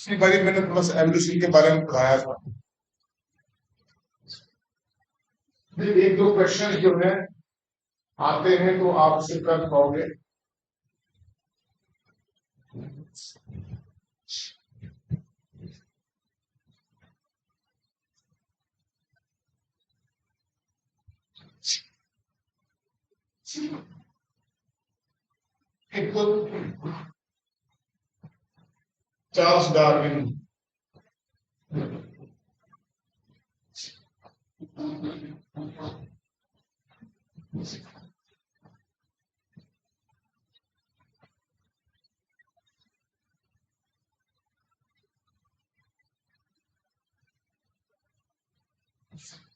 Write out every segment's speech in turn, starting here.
पिछली बारी मैंने थोड़ा सा एवोल्यूशन के बारे में पढ़ाया था। एक दो क्वेश्चन जो है आते हैं तो आप उसे कर पाओगे। एक तो चार्ल्स डार्विन,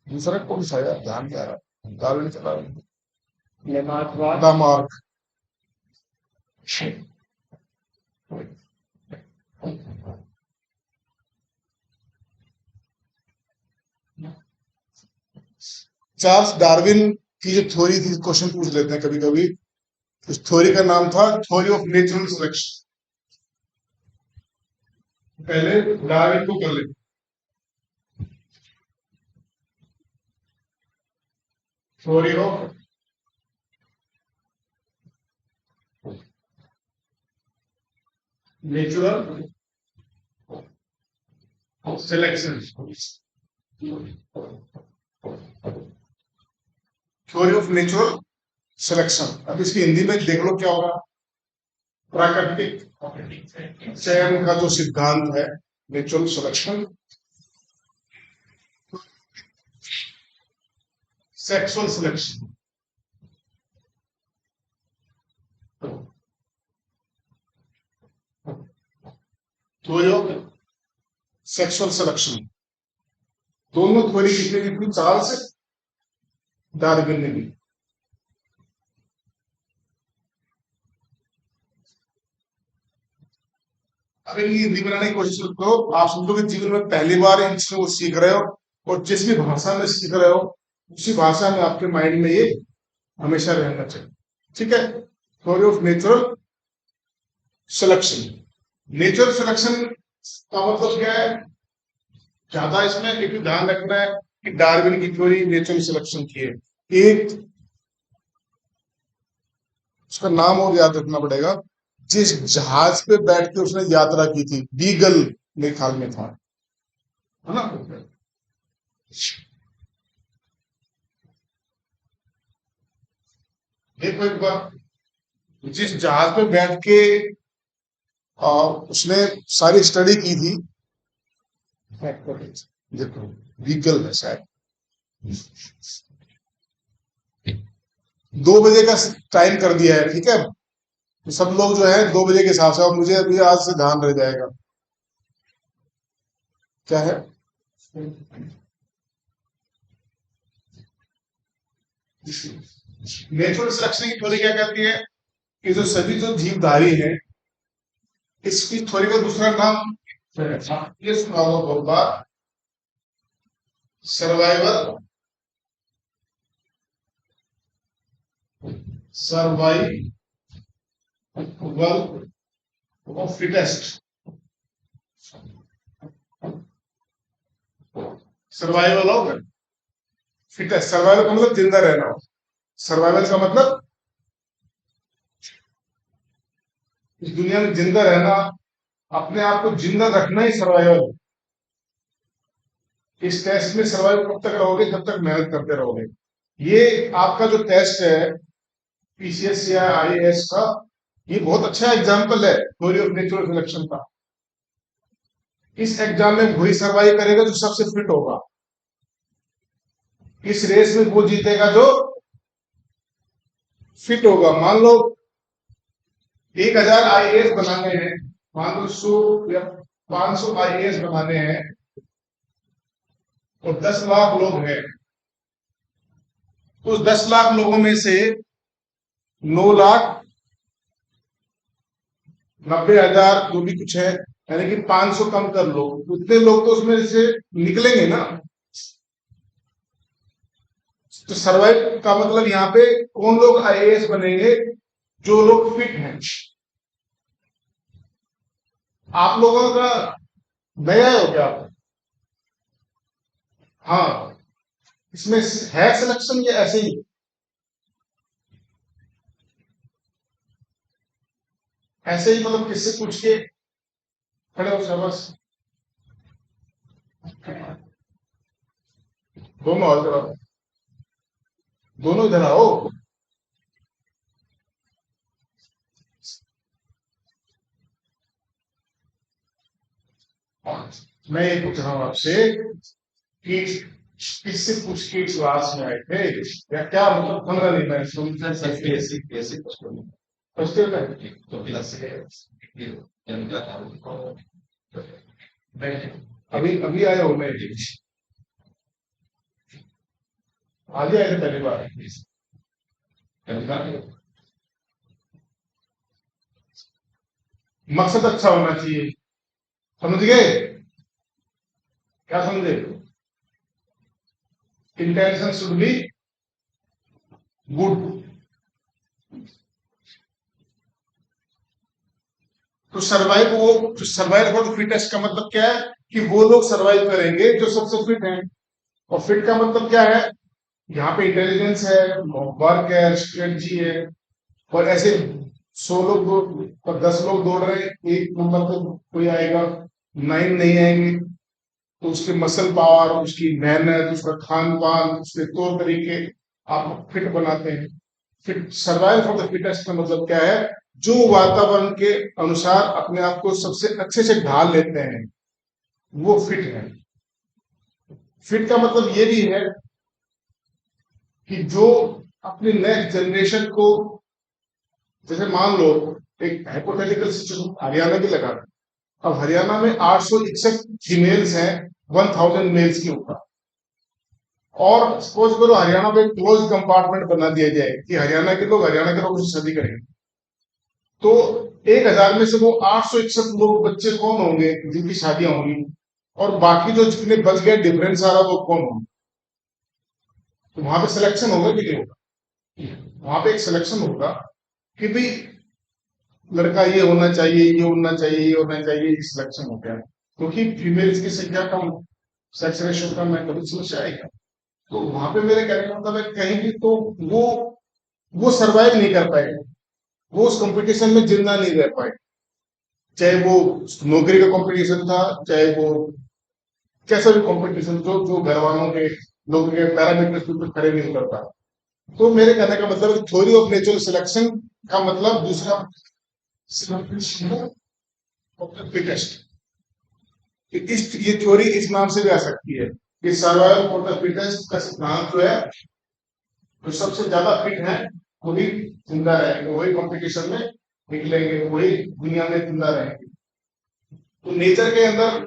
दूसरा कौन सा है ध्यान नहीं आ रहा। डार्विन चला लामार्क। चार्ल्स डार्विन की जो थ्योरी थी, क्वेश्चन पूछ लेते हैं कभी कभी। उस थ्योरी का नाम था थ्योरी ऑफ नेचुरल सिलेक्शन। पहले डार्विन को कर लेते। Theory of natural selection, theory of natural selection. अब इसकी हिंदी में देख लो क्या होगा। प्राकृतिक चयन का जो सिद्धांत है, natural selection. Sexual selection, theory of sexual selection. दोनों थ्योरी कितने की थी? चार्ल्स डार्विन ने भी। अगर ये हिंदी बनाने की कोशिश करो, आप समझो कि जीवन में पहली बार इन चीजों को सीख रहे हो, और जिस भी भाषा में सीख रहे हो उसी भाषा में आपके माइंड में ये हमेशा रहना चाहिए। ठीक है। Theory of natural selection. Natural selection का मतलब क्या है? ज्यादा इसमें एक ध्यान रखना है कि डार्विन की थ्योरी नेचुरल सिलेक्शन की है। एक उसका नाम और याद रखना पड़ेगा। जिस जहाज पे बैठ के उसने यात्रा की थी, बीगल मेरे ख्याल में था, है ना? देखो एक बार, जिस जहाज पे बैठ के उसने सारी स्टडी की थी, देखो बीगल है शायद। 2 बजे का टाइम कर दिया है, ठीक है। तो सब लोग जो है 2 बजे के हिसाब से, और मुझे अभी आज से ध्यान रह जाएगा क्या है। नेचुरल सिलेक्शन की थ्योरी क्या कहती है कि जो सभी जो जीवधारी हैं, इसकी थ्योरी का दूसरा नाम ये सुना होगा बहुत बार, survival of fittest. Survival of fittest. Survival का मतलब जिंदा रहना। सर्वाइवल का मतलब इस दुनिया में जिंदा रहना, अपने आप को जिंदा रखना ही सर्वाइवल। इस टेस्ट में सर्वाइव कब तक रहोगे? जब तक मेहनत करते रहोगे। ये आपका जो टेस्ट है पीसीएस या आईएएस का, ये बहुत अच्छा एग्जाम्पल है थ्योरी ऑफ नेचुरल सिलेक्शन का। इस एग्जाम में वही सर्वाइव करेगा जो सबसे फिट होगा। इस रेस में वो जीतेगा जो फिट होगा। मान लो 1000 आईएएस बनाने हैं, मान लो 100 या 500 आईएएस बनाने हैं, और 10 लाख लोग हैं। तो 10 लाख लोगों में से 9,90,000 जो भी कुछ है, यानी कि 500 कम कर लो, उतने लोग तो उसमें से निकलेंगे ना। तो सर्वाइव का मतलब यहाँ पे कौन लोग आईएएस बनेंगे? जो लोग फिट हैं। आप लोगों का नया हो क्या आप? हाँ, इसमें है सिलेक्शन या ऐसे ही? ऐसे ही मतलब किससे पूछ के खड़े हो शाबाश। दोनों हाल करो, दोनों इधर आओ। मैं ये पूछ रहा हूँ आपसे कि किससे पूछ के क्लास में आए थे, या क्या मतलब 15 दिन में सुनते सकते ऐसी कैसे फर्स्ट ईयर में तो क्लास से अभी अभी आया हूँ मैं, आज ही आए थे पहली बार। मकसद अच्छा होना चाहिए, समझ गए? क्या समझे? Intention should be good. तो सर्वाइव, वो सर्वाइव फॉर द फिटेस्ट का मतलब क्या है कि वो लोग सर्वाइव करेंगे जो सबसे फिट हैं। और फिट का मतलब क्या है? यहाँ पे इंटेलिजेंस है, वर्क है, स्ट्रेटजी है। और ऐसे 100 लोग दौड़ और 10 लोग दौड़ रहे हैं, एक नंबर पे कोई आएगा, 9 नहीं आएंगे। तो उसके मसल पावर, उसकी मेहनत, उसका खान पान, उसके तौर तरीके आपको फिट बनाते हैं। Fit, survival for the fittest का मतलब क्या है? जो वातावरण के अनुसार अपने आप को सबसे अच्छे से ढाल लेते हैं, वो फिट है। फिट का मतलब ये भी है कि जो अपनी नेक्स्ट जनरेशन को, जैसे मान लो एक हाइपोथेटिकल सिचुएशन हरियाणा की लगा। अब हरियाणा में 861 फीमेल्स हैं 1000 मेल्स के ऊपर। और सपोज करो हरियाणा में क्लोज कंपार्टमेंट बना दिया जाए कि हरियाणा के लोग उससे शादी करेंगे। तो 1000 में से वो 861 लोग बच्चे कौन होंगे जिनकी शादियां होंगी? और बाकी जो जितने बच गए डिफरेंस आ रहा वो कौन होंगे? तो वहां पे सिलेक्शन होगा कि नहीं होगा? वहां पे एक सिलेक्शन होगा कि भाई लड़का ये होना चाहिए, ये होना चाहिए, ये होना चाहिए, सिलेक्शन हो गया। क्योंकि फीमेल्स की संख्या कम, सेक्स रेशियो कम है, कभी समस्या आएगा। तो वहां पे मेरे कहने का मतलब है कहीं भी तो वो वो सरवाइव नहीं कर पाए, वो उस कंपटीशन में जिंदा नहीं रह पाए। चाहे वो नौकरी का कंपटीशन था, चाहे वो कैसा भी कंपटीशन, जो जो घर वालों के लोगों के पैरामीटर्स पे खड़े नहीं कर पाए। तो मेरे कहने का मतलब थ्योरी ऑफ नेचुरल सिलेक्शन का मतलब दूसरा फिटेस्ट। इस ये थ्योरी इस नाम से भी आ सकती है कि सर्वाइवल फॉर द फिटेस्ट का सिद्धांत जो है, जो सबसे ज्यादा फिट है वही जिंदा रहेंगे, वही कंपटीशन में निकलेंगे, वही दुनिया में जिंदा रहेंगे। तो नेचर के अंदर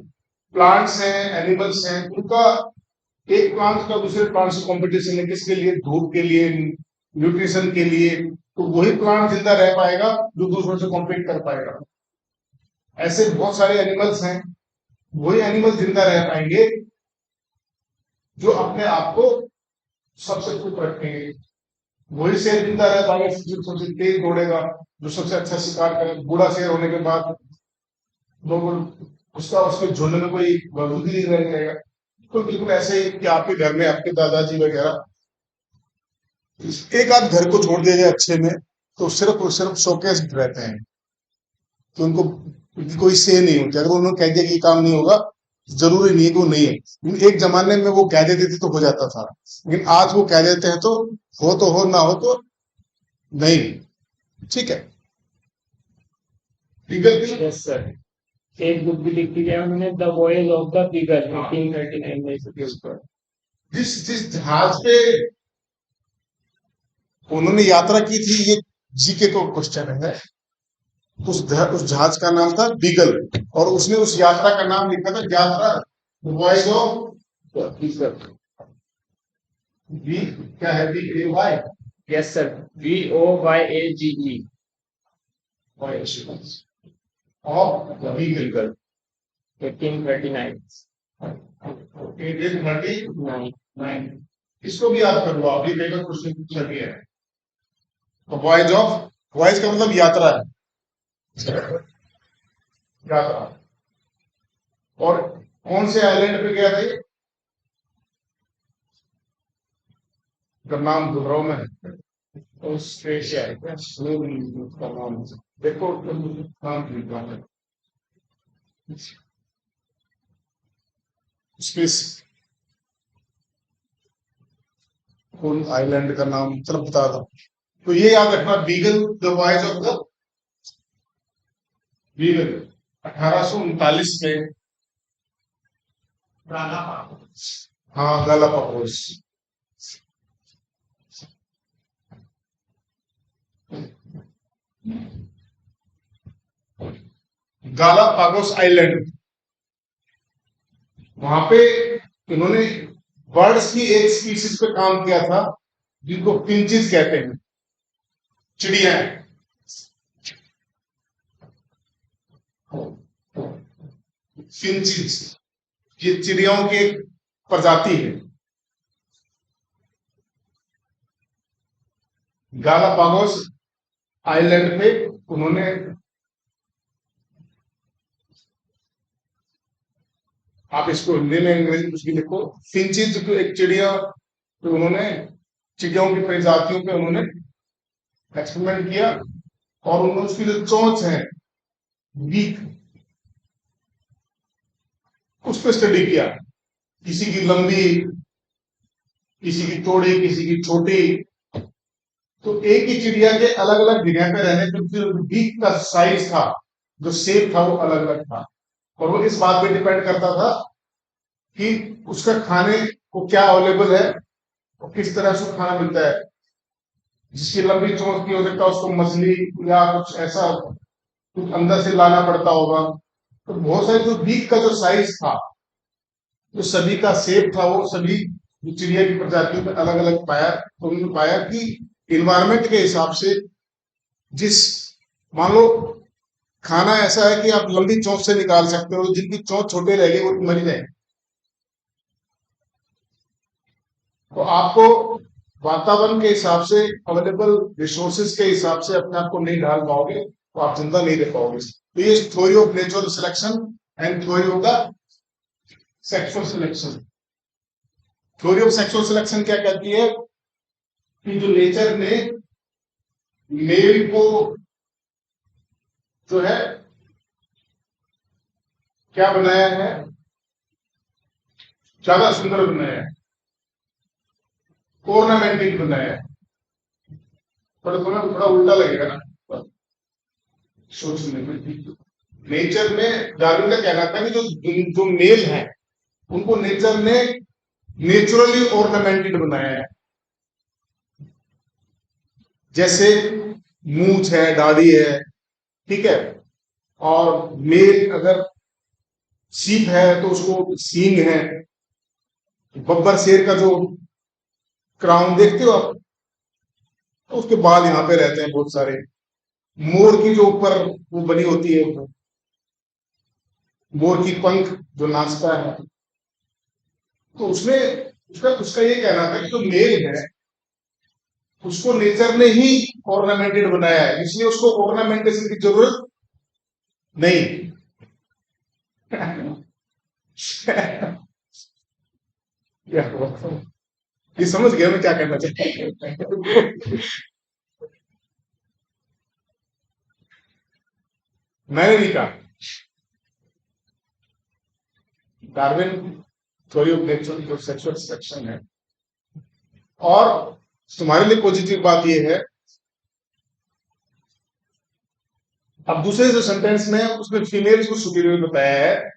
प्लांट्स हैं, एनिमल्स हैं, उनका एक प्लांट का दूसरे प्लांट से कंपटीशन है, किसके लिए? धूप के लिए, न्यूट्रिशन के लिए। तो वही प्लांट जिंदा रह पाएगा जो दूसरों से कॉम्पीट कर पाएगा। ऐसे बहुत सारे एनिमल्स हैं, वही एनिमल जिंदा रह पाएंगे जो अपने आप को सबसे खुश रखेंगे। वही शेर जिंदा रह पाएगा जो सबसे तेज दौड़ेगा, जो सबसे अच्छा शिकार करे। बूढ़ा शेर होने के बाद लोग उसका उसके झुंड में कोई वजूद ही नहीं रह जाएगा। तो बिल्कुल ऐसे ही कि आपके घर में आपके दादाजी वगैरह, एक आध घर को छोड़ दिया जाए अच्छे में, तो सिर्फ और सिर्फ शोकेस रहते हैं कि उनको उनकी कोई से नहीं होती। अगर उन्होंने कह दिया कि ये काम नहीं होगा, जरूरी नहीं है कि वो नहीं है। लेकिन एक जमाने में वो कह देते थे तो हो जाता था, लेकिन आज वो कह देते हैं तो हो ना हो तो नहीं। ठीक है, लीगल भी। Yes sir. एक बुक भी लिखी है उन्होंने, the voyage of the beagle, 1839 में इसके ऊपर। जिस जिस जहाज पे उन्होंने यात्रा की थी, ये जीके को क्वेश्चन है। उस जहाज का नाम था बीगल, और उसने उस यात्रा का नाम लिखा था यात्रा वॉयज ऑफ बीगल। बी क्या है? B A Y. Yes sir, VOYAGE। Of Beagle. 1839। 1839। इसको भी याद कर लो आप, ये पेपर क्वेश्चन पूछा गया है। तो वॉयज का मतलब यात्रा है, यात्रा। और कौन से आइलैंड पे गया था ये? का नाम भूल रहा हूं मैं। ऑस्ट्रेलिया है क्या? उसका नाम देखो, नाम भूल रहा है। स्पेस, कौन आइलैंड का नाम, चलो बता दो। तो ये याद रखना, beagle the voyage of the beagle, 1839 में। हाँ, गालापागोस। गालापागोस आइलैंड, वहां पे इन्होंने बर्ड्स की एक स्पीसीज पे काम किया था जिनको फिंचेस कहते हैं, चिड़िया। फिंचेस, ये चिड़ियों की एक प्रजाति है। गालापागोस आइलैंड पे उन्होंने, आप इसको हिंदी में अंग्रेजी कुछ भी लिखो, फिंचेस जो एक चिड़िया, तो उन्होंने चिड़ियों की प्रजातियों पे उन्होंने एक्सपेरिमेंट किया, और उन्होंने उसकी जो चोंच है, बीक, उस पर स्टडी किया। किसी की लंबी, किसी की चौड़ी, किसी की छोटी। तो एक ही चिड़िया के अलग अलग जगह पे रहने पे जो बीक का साइज था, जो शेप था, वो अलग अलग था। और वो इस बात पे डिपेंड करता था कि उसका खाने को क्या अवेलेबल है और किस तरह से खाना मिलता है। जिसकी लंबी चोंच की हो सकता है उसको मछली या कुछ ऐसा कुछ अंदर से लाना पड़ता होगा। तो बहुत सारे जो बीक का जो साइज था, जो सभी का शेप था, वो सभी चिड़िया की प्रजातियों में अलग अलग पाया। तो उन्होंने पाया कि इन्वायरमेंट के हिसाब से, जिस, मान लो खाना ऐसा है कि आप लंबी चोंच से निकाल सकते हो, जिनकी चोंच छोटे रहेगी वो मर जाए। तो आपको वातावरण के हिसाब से, अवेलेबल रिसोर्सेज के हिसाब से अपने आप को नहीं ढाल पाओगे तो आप जिंदा नहीं रह पाओगे। तो ये theory of natural selection and theory of the sexual selection. Theory of sexual selection क्या कहती है कि जो नेचर ने मेल को जो है क्या बनाया है, ज्यादा सुंदर बनाया है, ऑर्नामेंटेड बनाया है। पर तुम्हें थोड़ा उल्टा लगेगा ना सोचने में। नेचर में डार्विन का कहना था कि जो जो मेल है उनको नेचर ने नेचुरली ऑर्नामेंटेड बनाया है। जैसे मूंछ है, दाढ़ी है, ठीक है। और मेल अगर सीप है तो उसको सींग है। बब्बर शेर का जो क्राउन देखते हो आप, तो उसके बाल यहाँ पे रहते हैं बहुत सारे। मोर की जो ऊपर वो बनी होती है, मोर की पंख जो नाचता है, तो उसमें उसका उसका ये कहना था कि जो मेल है उसको नेचर ने ही ऑर्नामेंटेड बनाया है, इसलिए उसको ऑर्नामेंटेशन की जरूरत नहीं। ये समझ गया मैं क्या कहना चाहता। मैंने नहीं कहा, डार्विन थ्योरी ऑफ नेचर जो सेक्सुअल सिलेक्शन है। और तुम्हारे लिए पॉजिटिव बात यह है, अब दूसरे जो सेंटेंस में उसमें फीमेल्स को सुपीरियर बताया है।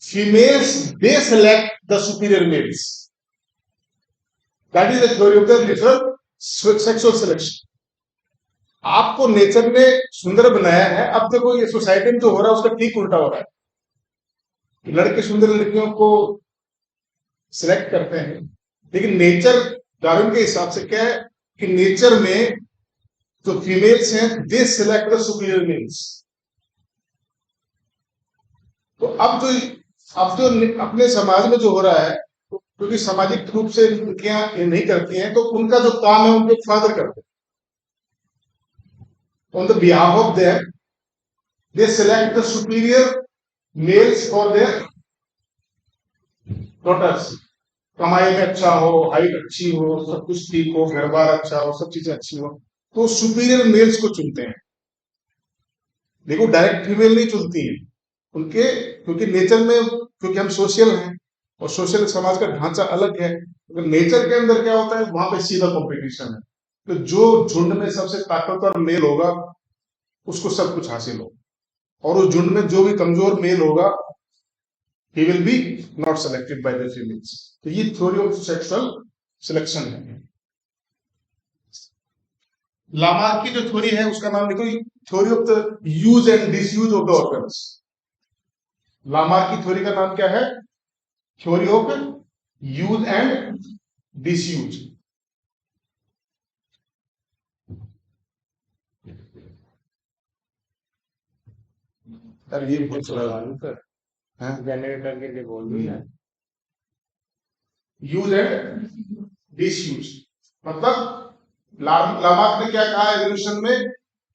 Females they select the superior males, that is the theory of the natural sexual selection. आपको नेचर ने सुंदर बनाया है। अब देखो ये सोसाइटी में जो हो रहा है उसका ठीक उल्टा हो रहा है। लड़के सुंदर लड़कियों को सिलेक्ट करते हैं, लेकिन नेचर, डार्विन के हिसाब से क्या है कि नेचर में जो फीमेल्स हैं दे सिलेक्ट द सुपीरियर मेल्स। तो अब जो अपने समाज में जो हो रहा है, क्योंकि सामाजिक रूप से लड़कियां नहीं करती हैं, तो उनका जो काम है उनके फादर करते हैं। On the behalf of them, they select the superior males for their daughters, कमाई में अच्छा हो, हाइट अच्छी हो, सब कुछ ठीक हो, घर बार अच्छा हो, सब चीजें अच्छी हो, तो सुपीरियर मेल्स को चुनते हैं। देखो डायरेक्ट फीमेल नहीं चुनती है उनके, क्योंकि नेचर में, क्योंकि हम सोशल हैं और सोशल समाज का ढांचा अलग है, तो नेचर के अंदर क्या होता है, वहां पे सीधा कंपटीशन है। तो जो झुंड में सबसे ताकतवर मेल होगा उसको सब कुछ हासिल हो, और उस झुंड में जो भी कमजोर मेल होगा he will be not selected by the females। तो ये थ्योरी ऑफ सेक्सुअल सिलेक्शन है। लामार्क की जो थ्योरी है उसका नाम लिखो, theory of the use and disuse of the organs. Lamarck की थ्योरी का नाम क्या है? Theory of use and disuse. अरे ये बहुत है, जनरेटर के लिए बोल दूं यार। यूज एंड डिसयूज मतलब लामार्क ने क्या कहा एवोल्यूशन में,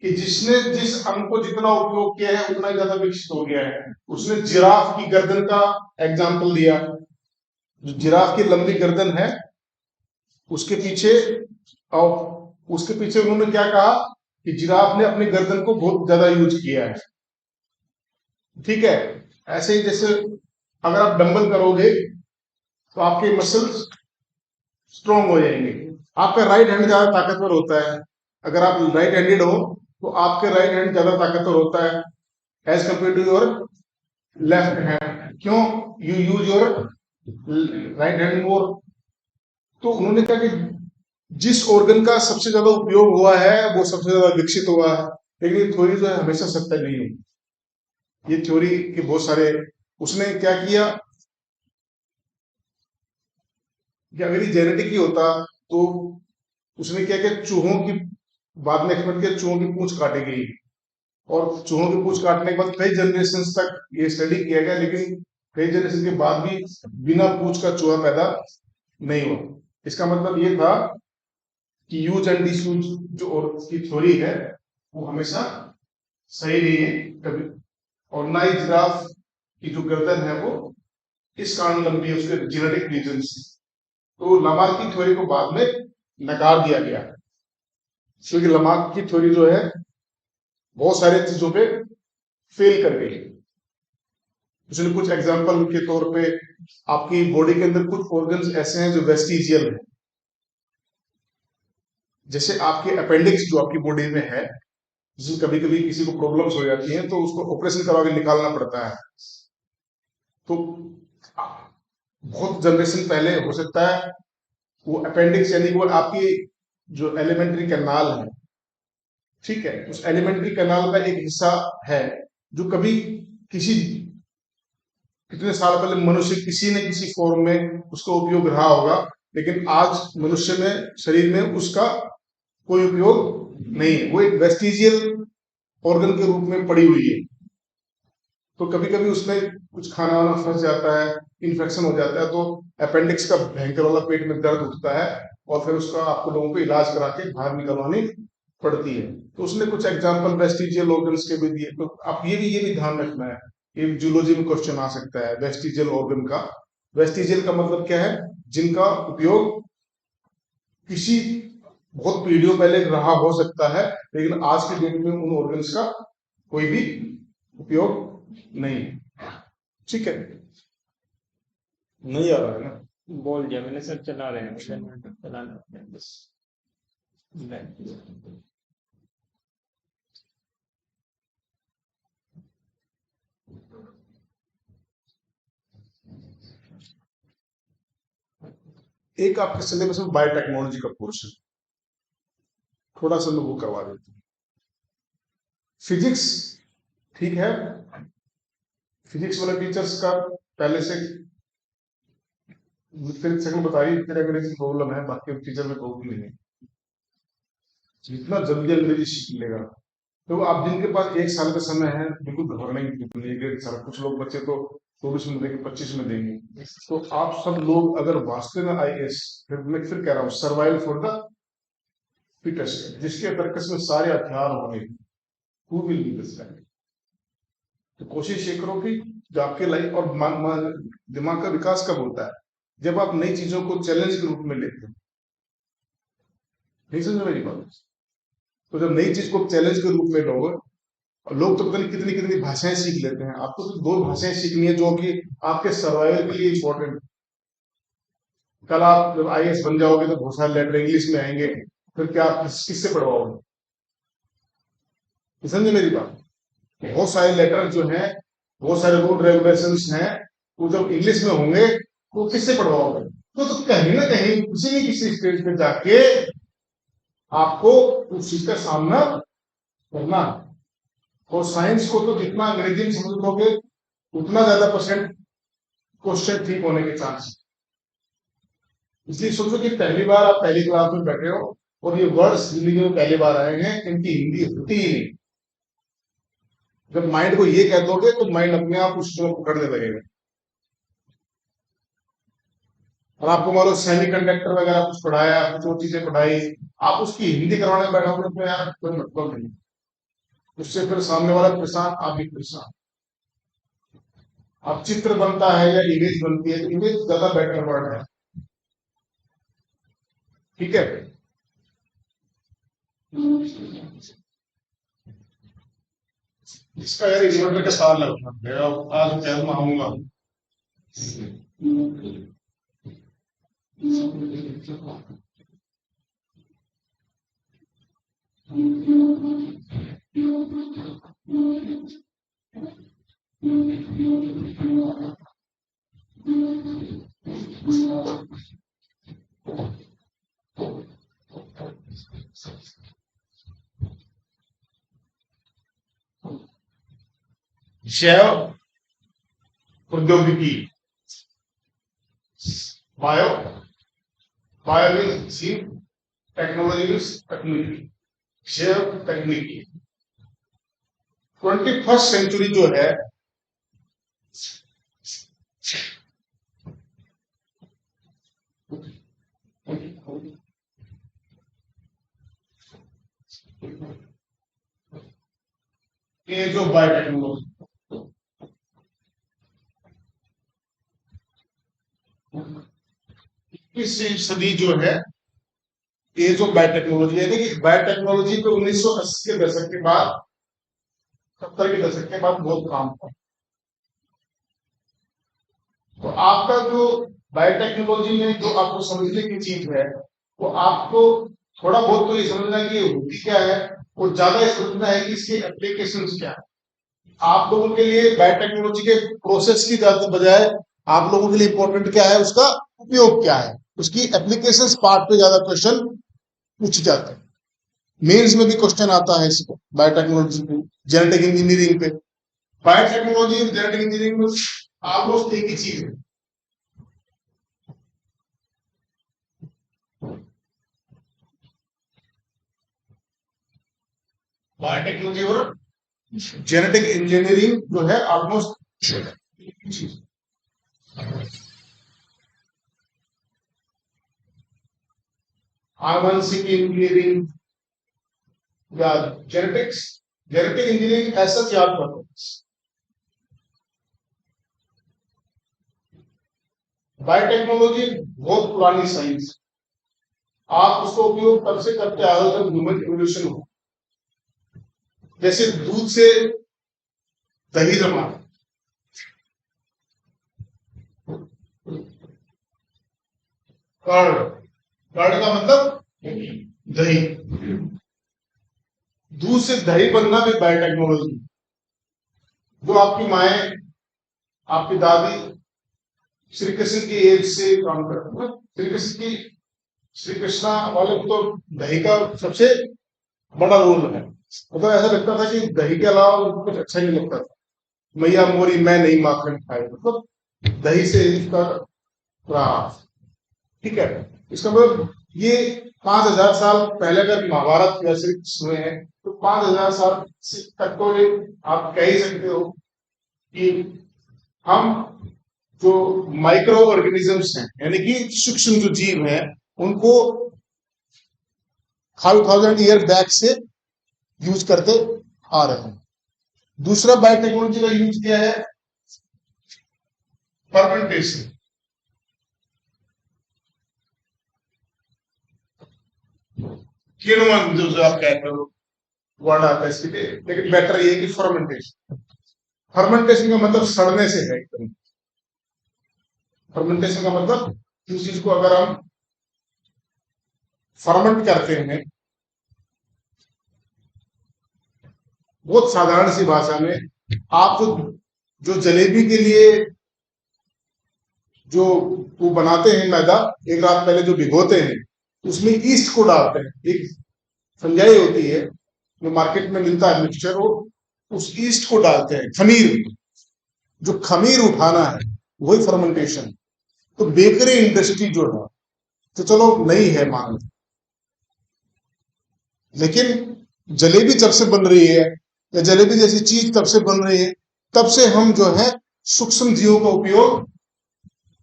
कि जिसने जिस अंग को जितना उपयोग किया है उतना ज्यादा विकसित हो गया है। उसने जिराफ की गर्दन का एग्जाम्पल दिया। जो जिराफ की लंबी गर्दन है उसके पीछे, और उसके पीछे उन्होंने क्या कहा कि जिराफ ने अपनी गर्दन को बहुत ज्यादा यूज किया है। ठीक है, ऐसे ही जैसे अगर आप डंबल करोगे तो आपके मसल्स स्ट्रॉन्ग हो जाएंगे। आपका राइट हैंड ज्यादा ताकतवर होता है, अगर आप राइट हैंडेड हो तो आपके राइट हैंड ज्यादा ताकतवर होता है as compare to your left hand. क्यों? You use your right hand more. तो उन्होंने कहा कि जिस ऑर्गन का सबसे ज्यादा उपयोग हुआ है वो सबसे ज्यादा विकसित हुआ है। लेकिन ये थ्योरी जो है हमेशा सत्य नहीं होगी। ये थ्योरी के बहुत सारे, उसने क्या किया कि अगर ये जेनेटिक ही होता तो उसने क्या किया, चूहों की, बाद में एक्सपेरिमेंट किया, चूहों की पूंछ काटी गई, और चूहों की पूंछ काटने के बाद कई जनरेशन तक ये स्टडी किया गया, लेकिन कई जनरेशन के बाद भी बिना पूंछ का चूहा पैदा नहीं हुआ। इसका मतलब ये था कि यूज एंड डिसयूज जो और की थ्योरी है वो हमेशा सही नहीं है कभी। और ना ही जिराफ की जो गर्दन है वो इस कारण लंबी है, उसके जेनेटिक रीजन से। तो लामार्क की थ्योरी को बाद में नकार दिया गया, क्योंकि लामार्क की थ्योरी जो है बहुत सारे चीजों पे फेल कर गई। उसने कुछ एग्जांपल के तौर पे, आपकी बॉडी के अंदर कुछ ऑर्गन्स ऐसे हैं जो वेस्टिजियल है, जैसे आपके अपेंडिक्स जो आपकी बॉडी में है, जिसमें कभी कभी किसी को प्रॉब्लम्स हो जाती हैं तो उसको ऑपरेशन करवा के निकालना पड़ता है। तो बहुत जनरेशन पहले हो सकता है वो अपेंडिक्स यानी कि वो आपकी जो एलिमेंट्री कैनाल है, ठीक है, उस एलिमेंट्री कैनाल का एक हिस्सा है जो कभी किसी, कितने साल पहले मनुष्य किसी न किसी फॉर्म में उसका उपयोग रहा होगा, लेकिन आज मनुष्य में शरीर में उसका कोई उपयोग नहीं है। वो एक वेस्टिजियल ऑर्गन के रूप में पड़ी हुई है। तो कभी कभी उसमें कुछ खाना वाना फंस जाता है, इन्फेक्शन हो जाता है, तो अपेंडिक्स का भयंकर वाला पेट में दर्द उठता है, और फिर उसका आपको लोगों को इलाज करा के बाहर निकलवानी पड़ती है। तो उसने कुछ एग्जाम्पल वेस्टिजियल ऑर्गन्स के भी दिए। तो आप ये भी ध्यान रखना है, ये जूलॉजी में क्वेश्चन आ सकता है वेस्टिजियल ऑर्गन का। वेस्टिजियल का मतलब क्या है? जिनका उपयोग किसी बहुत पीढ़ियों पहले रहा हो सकता है, लेकिन आज के डेट में उन ऑर्गन्स का कोई भी उपयोग नहीं। ठीक है, नहीं आ रहा है ना? बोल दिया मैंने सर, चला रहे हैं जनरेटर चलाना है बस। एक आपके सिलेबस में बायोटेक्नोलॉजी का कोर्स है, थोड़ा सा मैं वो करवा देता हूँ। फिजिक्स ठीक है, फिजिक्स वाले टीचर्स का पहले से फिजिक्स को बता रही फिर अंग्रेजी प्रॉब्लम है, बाकी टीचर में प्रॉब्लम नहीं है। जितना जल्दी अंग्रेजी सीख लेगा, तो आप जिनके पास एक साल का समय है बिल्कुल घबराने की बिल्कुल नहीं। 1.5 साल, कुछ लोग बच्चे तो 24 में देंगे, 25 में देंगे। तो आप सब लोग अगर वास्तव में IAS, फिर कह रहा हूँ, सर्वाइवल फॉर द फिटेस्ट, जिसके तर्कस में सारे हथियार होंगे, who will be the stand. तो कोशिश ये करो कि जो आपके लाइफ, और दिमाग का विकास कब होता है? जब आप नई चीजों को चैलेंज के रूप में लेते हो। नहीं समझ मेरी बात? तो जब नई चीज को चैलेंज के रूप में लोगे, और लोग तो पता नहीं कितनी कितनी भाषाएं सीख लेते हैं। आपको तो 2 भाषाएं सीखनी है जो कि आपके सर्वाइवल के लिए इंपॉर्टेंट। कल आप जब IAS बन जाओगे तो बहुत सारे लेटर इंग्लिश में आएंगे, फिर क्या आप किससे पढ़वाओगे? समझे मेरी बात? बहुत सारे लेटर जो हैं, बहुत सारे रूल रेगुलेशंस हैं, वो जब इंग्लिश में होंगे तो किससे पढ़वाओगे? तो कहीं ना कहीं किसी न किसी स्टेज पे जाके आपको उस चीज का सामना करना है। और साइंस को तो जितना अंग्रेजी में समझ लोगे उतना ज्यादा % क्वेश्चन ठीक होने के चांस। इसलिए सोचो कि पहली बार आप पहली क्लास में बैठे हो और ये वर्ड्स जिंदगी में पहली बार आए हैं, इनकी हिंदी होती ही नहीं। जब माइंड को ये कह दोगे तो माइंड अपने आप उस चीजों को पकड़ने लगेगा। और आपको मान सेमी कंडक्टर वगैरह कुछ पढ़ाया, कुछ और चीजें पढ़ाई, आप उसकी हिंदी करवाने बैठोगे तो यार कोई मतलब नहीं। उससे फिर सामने वाला परेशान, आप भी परेशान। अब चित्र बनता है या इमेज बनती है, तो इमेज ज्यादा बेटर वर्ड है। ठीक है, इसका यार इन्वर्टर का साल है, आज मैं आऊंगा। जैव प्रौद्योगिकी, बायो मीन्स टेक्नोलॉजी मीन्स तकनीकी, जैव तकनीकी। 21st सेंचुरी जो है ये जो बायोटेक्नोलॉजी, इस सदी जो है ये जो बायोटेक्नोलॉजी है, देखिए बायोटेक्नोलॉजी पे 1980 के दशक के बाद, 70 के दशक के बाद बहुत काम था। तो आपका जो बायोटेक्नोलॉजी में जो आपको समझने की चीज है, वो आपको थोड़ा बहुत तो ये समझना है कि ये होती क्या है, और ज्यादा ये समझना है कि इसके एप्लीकेशन क्या है। आप लोगों के लिए बायोटेक्नोलॉजी के प्रोसेस की ज्यादा बजाय आप लोगों के लिए इंपॉर्टेंट क्या है, उसका उपयोग क्या है, उसकी एप्लीकेशंस पार्ट पे ज्यादा क्वेश्चन पूछे जाते हैं। मेंस में भी क्वेश्चन आता है इसको बायोटेक्नोलॉजी पे, जेनेटिक इंजीनियरिंग पे। बायोटेक्नोलॉजी और जेनेटिक इंजीनियरिंग में ऑलमोस्ट एक ही चीज है। बायोटेक्नोलॉजी और जेनेटिक इंजीनियरिंग जो है ऑलमोस्ट एक ही चीज। आनुवंशिक इंजीनियरिंग या जेनेटिक इंजीनियरिंग ऐसा याद करो। बायोटेक्नोलॉजी बहुत पुरानी साइंस, आप उसका उपयोग तब से करते आ रहे हो जब ह्यूमन इवोल्यूशन हो। जैसे दूध से दही जमा, कर्ड, कर्ड का मतलब दही, दूध से दही बनना भी बायोटेक्नोलॉजी। जो आपकी माए, आपकी दादी श्री कृष्ण की एज से काम करते हैं। श्री कृष्णा वाले को तो दही का सबसे बड़ा रोल है। मतलब ऐसा लगता था कि दही के अलावा उनको कुछ अच्छा ही नहीं लगता था। मैया मोरी मैं नहीं माखन खाए, मतलब दही से इसका प्रास। ठीक है, इसका मतलब ये 5000 साल पहले अगर महाभारत वैसे हुए हैं तो 5000 साल तक तो ये आप कह ही सकते हो कि हम जो माइक्रो ऑर्गेनिजम्स हैं, यानी कि सूक्ष्म जो जीव हैं, उनको 5000 ईयर बैक से यूज करते आ रहे हैं। दूसरा बायोटेक्नोलॉजी का यूज किया है फर्मेंटेशन, किण्वन जो आप कहते हो वर्ड आता है इसके लिए, लेकिन बेटर ये कि फर्मेंटेशन। फर्मेंटेशन का मतलब सड़ने से है एकदम। फर्मेंटेशन का मतलब किसी चीज को अगर हम फर्मेंट करते हैं, बहुत साधारण सी भाषा में, आप जो जलेबी के लिए जो वो बनाते हैं मैदा, एक रात पहले जो भिगोते हैं, उसमें ईस्ट को डालते हैं। एक संजाई होती है जो मार्केट में मिलता है मिक्सचर, वो उस ईस्ट को डालते हैं, खमीर, जो खमीर उठाना है वही फर्मेंटेशन। तो बेकरी इंडस्ट्री जो है, तो चलो नहीं है मान, लेकिन जलेबी जब से बन रही है या जलेबी जैसी चीज तब से बन रही है, तब से हम जो है सूक्ष्म जीवों का उपयोग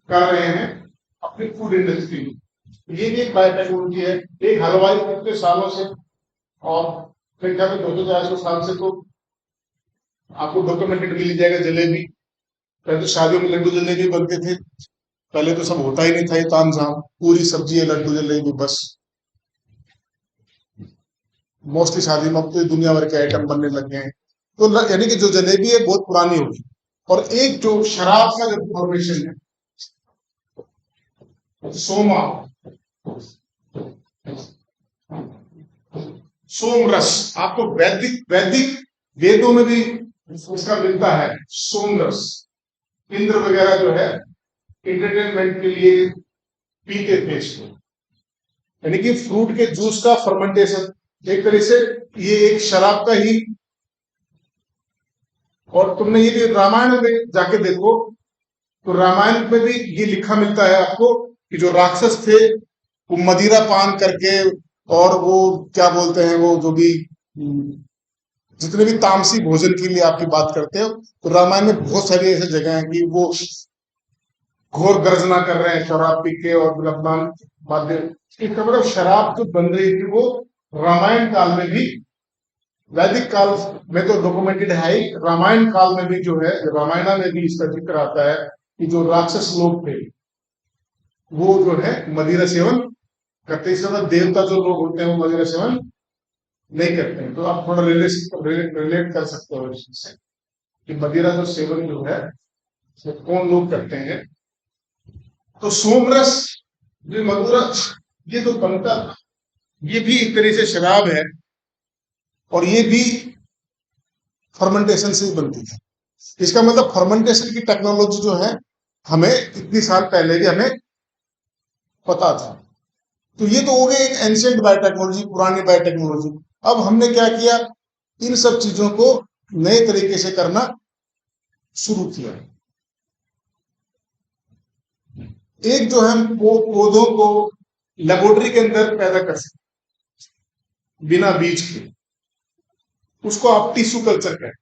कर रहे हैं अपनी फूड इंडस्ट्री में। ये भी एक बायोटेक्नोलॉजी है। एक हलवाई कितने सालों से, और मेरे ख्याल में 200-400 साल से, तो आपको डॉक्यूमेंटेड मिल जाएगा जलेबी। पहले तो शादियों में लड्डू जलेबी बनते थे, पहले तो सब होता ही नहीं था ये तामझाम, पूरी सब्जी है लड्डू जलेबी बस। मोस्टली शादी में अब तो दुनिया भर के आइटम बनने लग गए हैं। तो यानी कि जो जलेबी है बहुत पुरानी होगी। और एक जो शराब का जो फॉर्मेशन है, सोमा, सोमरस, आपको वैदिक वैदिक वेदों में भी उसका मिलता है सोमरस। इंद्र वगैरह जो है एंटरटेनमेंट के लिए पीते थे इसको। यानी कि फ्रूट के जूस का फर्मेंटेशन एक तरह से ये एक शराब का ही। और तुमने ये भी रामायण में जाके देखो, तो रामायण में भी ये लिखा मिलता है आपको कि जो राक्षस थे वो मदिरा पान करके, और वो क्या बोलते हैं, वो जो भी जितने भी तामसी भोजन के लिए आपकी बात करते हो, तो रामायण में बहुत सारी ऐसी जगह हैं कि वो घोर गर्जना कर रहे हैं शराब पी के, और विलपमान वाद्य। इसका मतलब शराब जो बन रही थी वो रामायण काल में भी, वैदिक काल में तो डॉक्यूमेंटेड है ही, रामायण काल में भी जो है, रामायण में भी इसका जिक्र आता है कि जो राक्षस लोग थे वो जो है मदिरा सेवन करते। इस तरह देवता जो लोग होते हैं वो मदिरा सेवन नहीं करते हैं। तो आप थोड़ा रिलेट कर सकते हो इस चीज से कि मदिरा जो सेवन जो है वो कौन लोग करते हैं। तो सोमरस, जो मधुरा, ये जो बनता, ये भी एक तरह से शराब है, और ये भी फर्मेंटेशन से ही बनती है। इसका मतलब फर्मेंटेशन की टेक्नोलॉजी जो है हमें इतनी साल पहले भी हमें पता था। तो ये तो हो गई एक एंशियंट बायोटेक्नोलॉजी, पुरानी बायोटेक्नोलॉजी। अब हमने क्या किया, इन सब चीजों को नए तरीके से करना शुरू किया। एक जो है पौधों को लेबोरेटरी के अंदर पैदा कर सकते बिना बीज के, उसको आप टिश्यू कल्चर कहते हैं।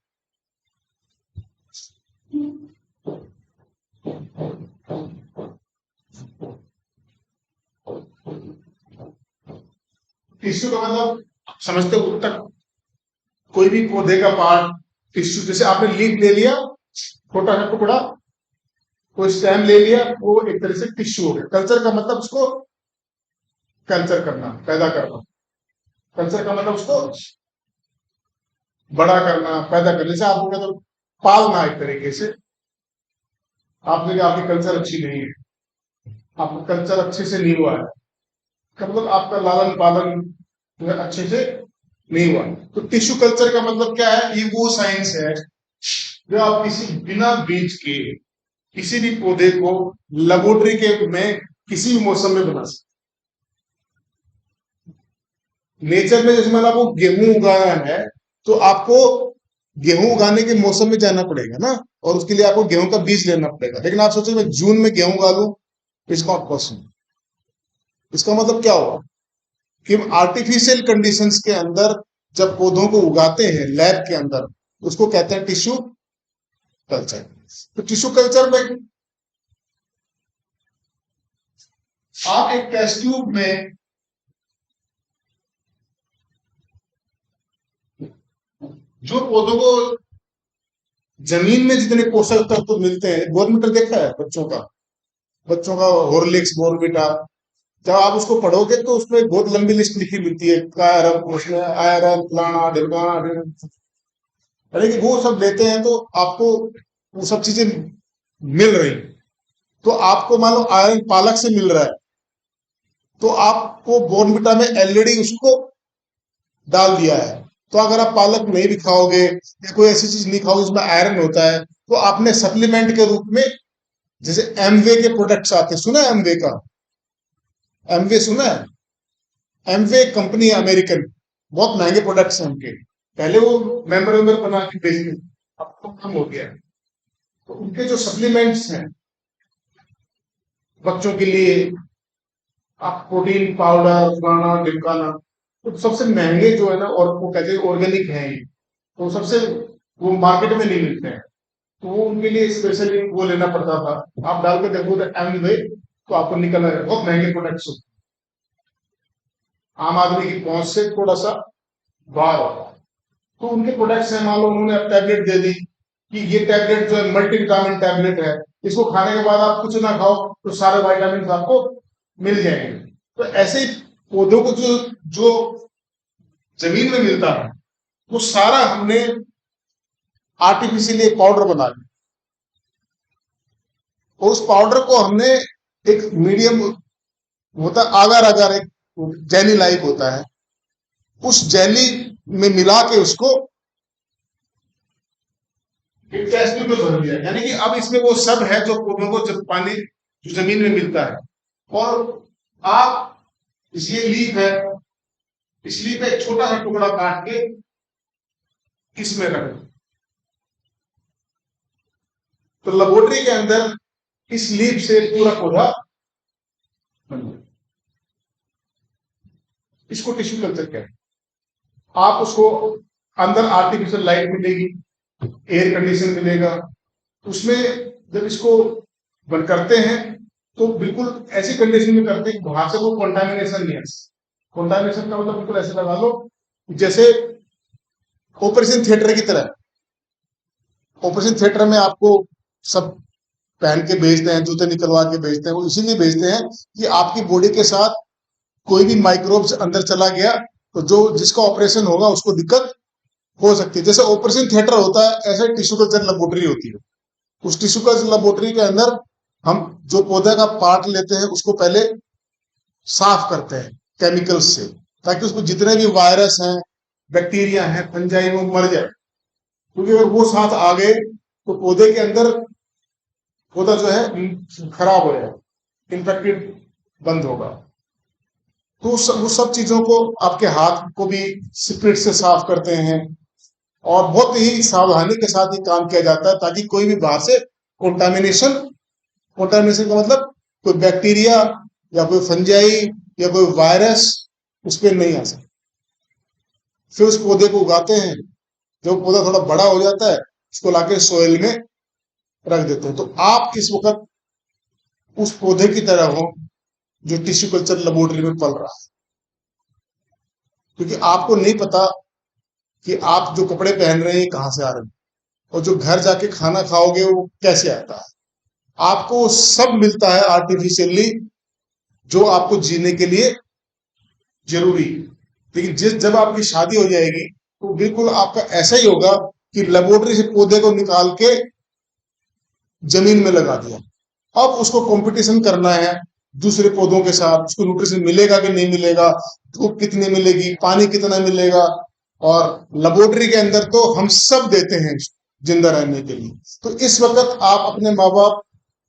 टिश्यू का मतलब समझते हो, तक कोई भी पौधे का पार्ट टिश्यू, जैसे आपने लीफ ले लिया छोटा सा टुकड़ा, कोई स्टेम ले लिया, वो एक तरह से टिश्यू हो गया। कल्चर का मतलब उसको कल्चर करना, पैदा करना। कल्चर का मतलब उसको बड़ा करना, पैदा करने से आपको क्या, तो पालना एक तरीके से। आपने कहा आपकी कल्चर अच्छी नहीं है, आपका कल्चर अच्छे से नहीं हुआ है, मतलब आपका लालन पालन जो है अच्छे से नहीं हुआ। तो टिश्यू कल्चर का मतलब क्या है, ये वो साइंस है जो आप किसी बिना बीज के किसी भी पौधे को लेबोरेटरी के में किसी भी मौसम में बना सकते। नेचर में जैसे मैंने आपको गेहूं उगाना है, तो आपको गेहूं उगाने के मौसम में जाना पड़ेगा ना, और उसके लिए आपको गेहूं का बीज लेना पड़ेगा। लेकिन आप सोचो मैं जून में गेहूं उगा लूं, इट्स नॉट पॉसिबल। इसका मतलब क्या हुआ कि हम आर्टिफिशियल कंडीशंस के अंदर जब पौधों को उगाते हैं लैब के अंदर, उसको कहते हैं टिश्यू कल्चर। तो टिश्यू कल्चर में आप एक टेस्ट ट्यूब में जो पौधों को जमीन में जितने पोषक तत्व मिलते हैं, बोर्नविटा देखा है बच्चों का हॉर्लिक्स बोर्नविटा, जब आप उसको पढ़ोगे तो उसमें बहुत लंबी लिस्ट लिखी मिलती है, आयरन, उसमें आयरन फलाना ढिमकाना, अरे कि वो सब लेते हैं तो आपको वो सब चीजें मिल रही, तो आपको मान लो आयरन पालक से मिल रहा है, तो आपको बोर्नविटा में ऑलरेडी उसको डाल दिया है। तो अगर आप पालक नहीं भी खाओगे या कोई ऐसी चीज नहीं खाओगे जिसमें आयरन होता है, तो आपने सप्लीमेंट के रूप में, जैसे एमवे के प्रोडक्ट्स आते हैं, सुना है एमवे का? एमवे सुना है? एमवे कंपनी है अमेरिकन, बहुत महंगे प्रोडक्ट्स हैं उनके। पहले वो मेंबर बना के बेचते, अब तो कम हो गया है। तो उनके जो सप्लीमेंट्स हैं बच्चों के लिए, आप प्रोटीन पाउडर फलाना ढिमकाना, तो सबसे महंगे जो है ना, और वो कहते हैं ऑर्गेनिक है ये, तो सबसे वो मार्केट में नहीं मिलते हैं, तो वो उनके लिए स्पेशली वो लेना पड़ता था। आप डाल के देखो तो एमवे, तो आपको निकल आएगा। बहुत महंगे प्रोडक्ट्स होते हैं, आम आदमी की पहुंच से थोड़ा सा बाहर होता है। तो उनके प्रोडक्ट्स हैं, मान लो उन्होंने अब टैबलेट दे दी कि ये टैबलेट जो है मल्टीविटामिन टैबलेट है, इसको खाने के बाद आप कुछ ना खाओ तो सारे वाइटामिन आपको मिल जाएंगे। तो ऐसे ही पौधों को जो जो जमीन में मिलता है, वो सारा हमने आर्टिफिशियली एक पाउडर बना लिया, और उस पाउडर को हमने एक मीडियम होता है, आगर आगर एक जेली लाइक होता है, उस जेली में मिला के उसको एक टेस्ट में भर दिया, यानी कि अब इसमें वो सब है जो पौधों को जब पानी जो जमीन में मिलता है। और आप ये लीफ है, इस लीफ में एक छोटा सा टुकड़ा काट के इसमें रख दो, तो लेबोरेटरी के अंदर इस लीफ से पूरा पौधा बन गया। इसको टिश्यू कल्चर कहते हैं। आप उसको अंदर आर्टिफिशियल लाइट मिलेगी, एयर कंडीशन मिलेगा, उसमें जब इसको बंद करते हैं तो बिल्कुल ऐसी कंडीशन में करते हैं कि बाहर से कोई कॉन्टामिनेशन नहीं है। कॉन्टामिनेशन का मतलब बिल्कुल ऐसे लगा लो जैसे ऑपरेशन थिएटर की तरह। ऑपरेशन थिएटर में आपको सब पहन के भेजते हैं, जूते निकलवा के भेजते हैं, वो इसीलिए भेजते हैं कि आपकी बॉडी के साथ कोई भी माइक्रोब्स अंदर चला गया तो जो जिसका ऑपरेशन होगा उसको दिक्कत हो सकती है। जैसे ऑपरेशन थिएटर होता है, ऐसे टिश्यू कल्चर लेबोरेटरी होती है। उस टिश्यू कल्चर लेबोरेटरी के अंदर हम जो पौधे का पार्ट लेते हैं उसको पहले साफ करते हैं केमिकल्स से, ताकि उसमें जितने भी वायरस हैं, बैक्टीरिया हैं, फंजाई, वो मर जाए। क्योंकि अगर वो साथ आ गए तो पौधे के अंदर पौधा जो है खराब हो जाएगा, इन्फेक्टेड बंद होगा। तो वो सब चीजों को आपके हाथ को भी स्पिरिट से साफ करते हैं, और बहुत ही सावधानी के साथ ही काम किया जाता है, ताकि कोई भी बाहर से कंटामिनेशन कंटामिनेशन का मतलब कोई बैक्टीरिया या कोई फंजाई या कोई वायरस उस पर नहीं आ सकता। फिर उस पौधे को उगाते हैं, जब पौधा थोड़ा बड़ा हो जाता है उसको लाके सोइल में रख देते हैं। तो आप इस वक्त उस पौधे की तरह हो जो टिश्यू कल्चर लेबोरेटरी में पल रहा है, क्योंकि आपको नहीं पता कि आप जो कपड़े पहन रहे हैं कहां से आ रहे हैं, और जो घर जाके खाना खाओगे वो कैसे आता है। आपको सब मिलता है आर्टिफिशियली, जो आपको जीने के लिए जरूरी है। लेकिन जब आपकी शादी हो जाएगी तो बिल्कुल आपका ऐसा ही होगा कि लेबोरेटरी से पौधे को निकाल के जमीन में लगा दिया। अब उसको कंपटीशन करना है दूसरे पौधों के साथ, उसको न्यूट्रिशन मिलेगा कि नहीं मिलेगा, धूप कितनी मिलेगी, पानी कितना मिलेगा। और लेबोरेटरी के अंदर तो हम सब देते हैं जिंदा रहने के लिए। तो इस वक्त आप अपने माँ बाप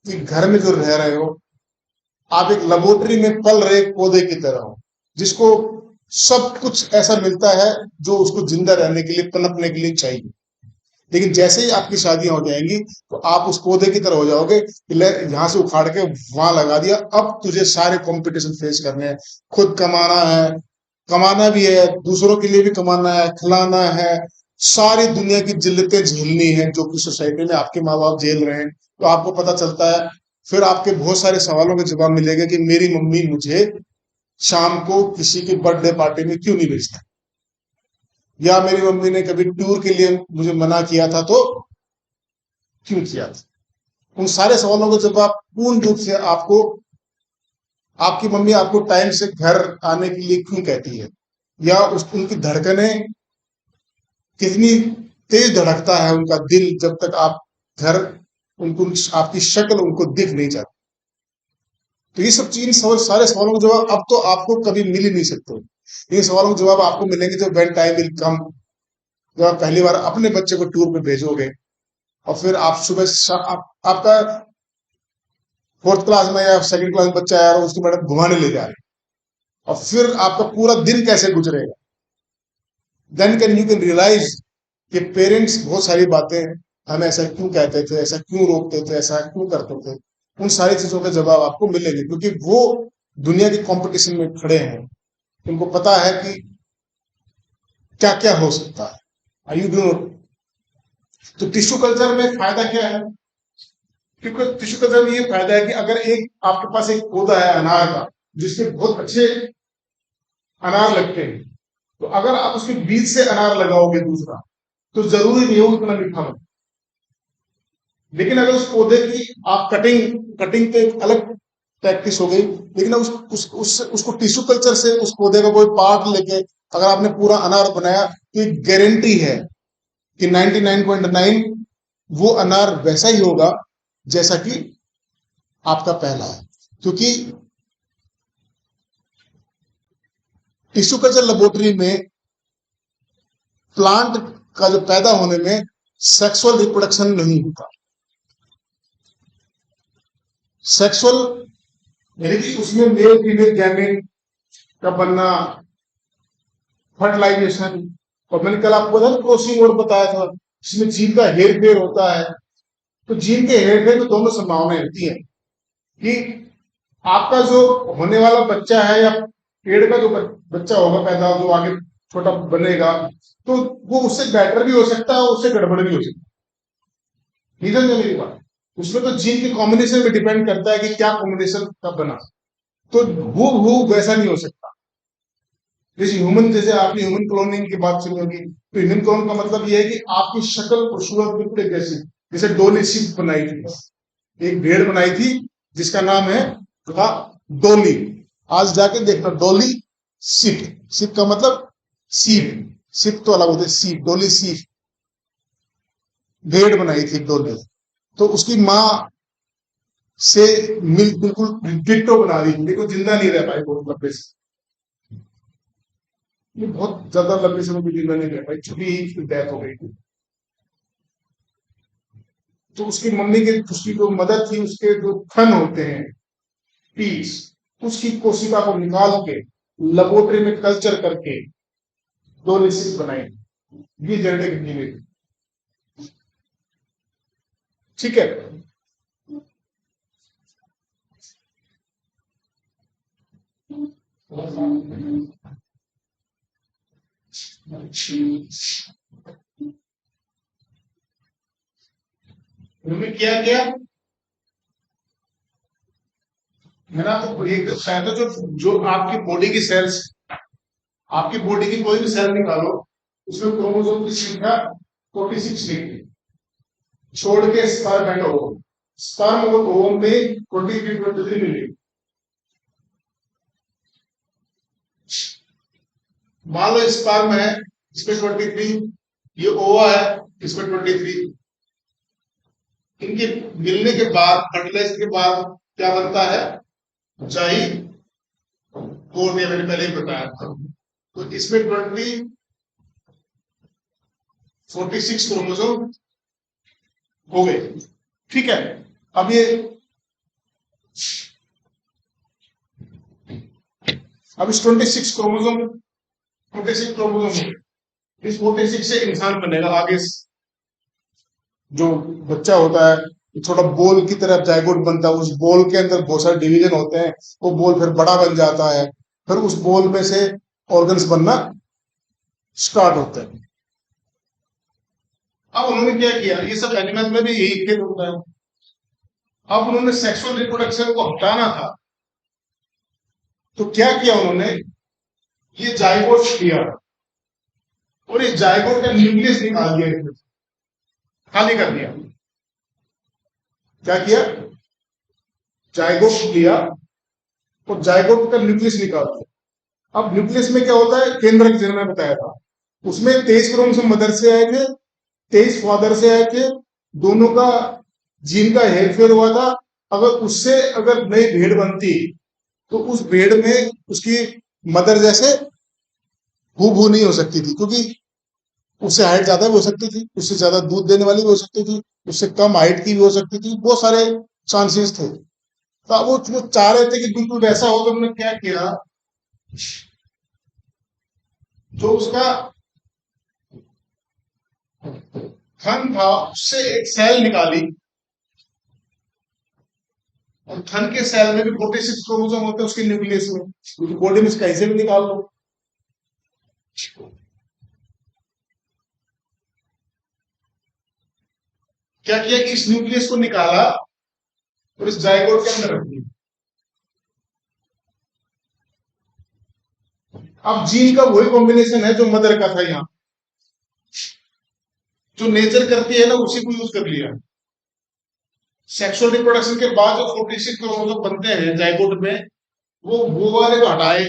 के घर में जो रह रहे हो, आप एक लेबोरेटरी में पल रहे पौधे की तरह हो, जिसको सब कुछ ऐसा मिलता है जो उसको जिंदा रहने के लिए, पनपने के लिए चाहिए। लेकिन जैसे ही आपकी शादियां हो जाएंगी तो आप उस पौधे की तरह हो जाओगे, यहां से उखाड़ के वहां लगा दिया, अब तुझे सारे कंपटीशन फेस करने हैं, खुद कमाना है, कमाना भी है, दूसरों के लिए भी कमाना है, खिलाना है, सारी दुनिया की जिल्लतें झेलनी है जो कि सोसाइटी में आपके माँ बाप झेल रहे हैं। तो आपको पता चलता है, फिर आपके बहुत सारे सवालों के जवाब मिलेगा कि मेरी मम्मी मुझे शाम को किसी की बर्थडे पार्टी में क्यों नहीं भेजता, या मेरी मम्मी ने कभी टूर के लिए मुझे मना किया था तो क्यों किया था? उन सारे सवालों का जवाब पूर्ण रूप से आपको आपकी मम्मी आपको टाइम से घर आने के लिए क्यों कहती है, या उनकी धड़कनें कितनी तेज धड़कता है उनका दिल जब तक आप घर उनको आपकी शक्ल उनको दिख नहीं जाती। तो ये सब चीज सारे सवालों का जवाब अब तो आपको कभी मिल ही नहीं सकते। ये सवालों के जवाब आपको मिलेंगे जब व्हेन टाइम विल कम, जब आप पहली बार अपने बच्चे को टूर पे भेजोगे और फिर आप आपका फोर्थ क्लास में या सेकंड क्लास में बच्चा है और उसको मैडम घुमाने ले जा रहे हैं, और फिर आपका पूरा दिन कैसे गुजरेगा, then can you can realise कि पेरेंट्स बहुत सारी बातें हमें ऐसा क्यों कहते थे, ऐसा क्यों रोकते थे, ऐसा क्यों करते थे। उन सारी चीजों का जवाब आपको मिलेंगे क्योंकि वो दुनिया के कंपटीशन में खड़े हैं, उनको पता है कि क्या क्या हो सकता है। आई यू डू। तो टिश्यू कल्चर में फायदा क्या है? क्योंकि टिश्यू कल्चर में ये फायदा है कि अगर एक आपके पास एक पौधा है अनार का जिसके बहुत अच्छे अनार लगते हैं, तो अगर आप उसके बीज से अनार लगाओगे दूसरा, तो जरूरी नहीं है उतना मीठा बने। लेकिन अगर उस पौधे की आप कटिंग तो एक अलग प्रैक्टिस हो गई, लेकिन उसको टिश्यू कल्चर से उस पौधे का कोई पार्ट लेके अगर आपने पूरा अनार बनाया तो एक गारंटी है कि 99.9 वो अनार वैसा ही होगा जैसा कि आपका पहला है। क्योंकि टिश्यू कल्चर लेबोरेटरी में प्लांट का जो पैदा होने में सेक्सुअल रिप्रोडक्शन नहीं होता। सेक्सुअल यानी कि उसमें मेल फीमेल गैमेट का बनना, फर्टिलाइजेशन, और मैंने कल आपको क्रॉसिंग और बताया था जिसमें जीन का हेर फेर होता है। तो जीन के हेर फेर में दोनों संभावनाएं होती है कि आपका जो होने वाला बच्चा है या पेड़ का जो बच्चा होगा पैदा, जो आगे छोटा बनेगा, तो वो उससे बेटर भी हो सकता है, उससे गड़बड़ भी हो सकता है। रीजन है मेरी बात, उसमें तो जीन के कॉम्बिनेशन पे डिपेंड करता है कि क्या कॉम्बिनेशन कब बना। तो वो वैसा नहीं हो सकता। जैसे आपने ह्यूमन क्लोनिंग की बात सुनी होगी, तो ह्यूमन क्लोन का मतलब ये है कि आपकी शक्ल और सूरत बिल्कुल एक जैसी। जैसे डोली सिप बनाई थी, एक भेड़ बनाई थी जिसका नाम है डोली। आज जाके देखना डोली सिप, सिप का मतलब सीप, सिप तो अलग होते, सीप, डोली सीप भेड़ बनाई थी डोली। तो उसकी माँ से बिल्कुल डिट्टो बना दी, देखो जिंदा नहीं रह पाई बहुत लंबे से, ये बहुत ज्यादा लंबे समय की जिंदा नहीं रह पाई, छुट्टी उसकी डेथ हो गई थी। तो उसकी मम्मी के उसकी जो मदद थी, उसके जो थन होते हैं पीस, उसकी कोशिका को निकाल के लेबोरेटरी में कल्चर करके दो लिसिस बनाई, ये जेनेटिक इंजीनियरिंग। ठीक है। उन्होंने क्या किया, मैंने आपको एक बताया था, जो आपकी बॉडी की सेल्स, आपकी बॉडी की कोई भी सेल निकालो, उसमें क्रोमोसोम की संख्या 46 लिखी, छोड़ के स्पर्म एंड ओवम, स्पर्म और ओवम में 23 मिलेगी। मान लो स्पर्म है इसमें 23, ये ओवा है इसमें 23, इनके मिलने के बाद फर्टिलाइज के बाद क्या बनता है, जाई कोर्निया, मैंने पहले ही बताया था। तो इसमें 46 क्रोमोसोम हो गए। ठीक है। अब ये अब इस 26 क्रोमोसोम हो गए, इस 46 से इंसान बनेगा आगे। जो बच्चा होता है छोटा बॉल की तरह जायगोट बनता है, उस बॉल के अंदर बहुत सारे डिवीजन होते हैं, वो बॉल फिर बड़ा बन जाता है, फिर उस बॉल में से ऑर्गन्स बनना स्टार्ट होते हैं। अब उन्होंने क्या किया, ये सब एनिमल में भी यही खेल होता है। अब उन्होंने सेक्सुअल रिप्रोडक्शन को हटाना था, तो क्या किया उन्होंने, ये जायगोट किया और इस जायगोट का न्यूक्लियस निकाल दिया, खाली कर दिया। क्या किया, जायगोट लिया और जायगोट का न्यूक्लियस निकाल दिया। अब न्यूक्लियस में क्या होता है, केंद्रक जिन्हें मैं बताया था, उसमें 23 क्रोमोसोम मदर से आए थे, 23 फादर से आए थे, दोनों का जीन का हेरफेर हुआ था। अगर उससे अगर नई भेड़ बनती तो उस भेड़ में उसकी मदर जैसे हूबहू नहीं हो सकती थी, क्योंकि उससे हाइट ज्यादा भी हो सकती थी, उससे ज्यादा दूध देने वाली भी हो सकती थी, उससे कम हाइट की भी हो सकती थी, बहुत सारे चांसेस थे। तो अब वो चाह रहे थे कि बिल्कुल वैसा हो, तो उन्होंने क्या किया, जो उसका थन था उससे एक सेल निकाली, और थन के सेल में भी 46 क्रोमोसोम होते हैं उसके न्यूक्लियस में, क्योंकि बॉडी में कैसे भी निकाल लो। क्या किया कि इस न्यूक्लियस को निकाला और इस जायगोट के अंदर रख दिया। अब जीन का वही कॉम्बिनेशन है जो मदर का था, यहाँ जो नेचर करती है ना उसी को यूज कर लिया। सेक्सुअल रिप्रोडक्शन के बाद जो 46 क्रोमोसोम बनते हैं जायगोट में, वो वाले को हटाए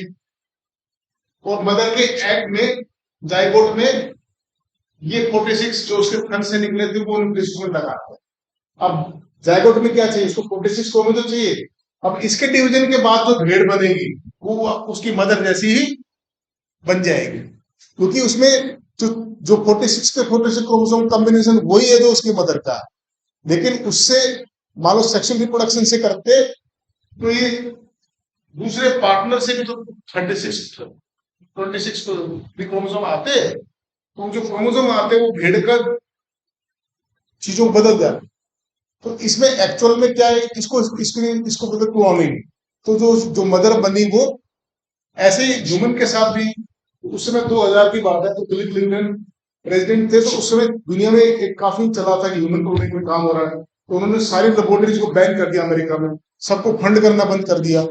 और मदर के एग में, जायगोट में ये 46 जो उसके थन से निकले थे वो न्यूक्लियस में लगा। अब जायगोट में क्या चाहिए, इसको 46 क्रोमोसोम चाहिए। अब इसके डिवीजन के बाद जो भेड़ बनेगी वो उसकी मदर जैसी ही बन जाएगी, क्योंकि उसमें जो जो 46 के 46 क्रोमोसोम कॉम्बिनेशन वही है जो उसकी मदर का है। लेकिन उससे मान लो सेक्सुअल रिप्रोडक्शन से करते तो ये दूसरे पार्टनर से भी तो 26 क्रोमोसोम आते, तो जो क्रोमोसोम आते वो भेड़ का चीजों को बदल जाते। तो इसमें एक्चुअल में क्या है, इसको बोलते क्लोनिंग। तो जो मदर बनी वो ऐसे ही ह्यूमन के साथ भी, उस समय 2000 की बात है, तो बिल क्लिंटन प्रेसिडेंट थे, तो उस समय दुनिया में एक काफी चला था कि ह्यूमन क्लोनिंग में काम हो रहा है। तो उन्होंने सारी लेबोरेटरीज को बैन कर दिया अमेरिका में, सबको फंड करना बंद कर दिया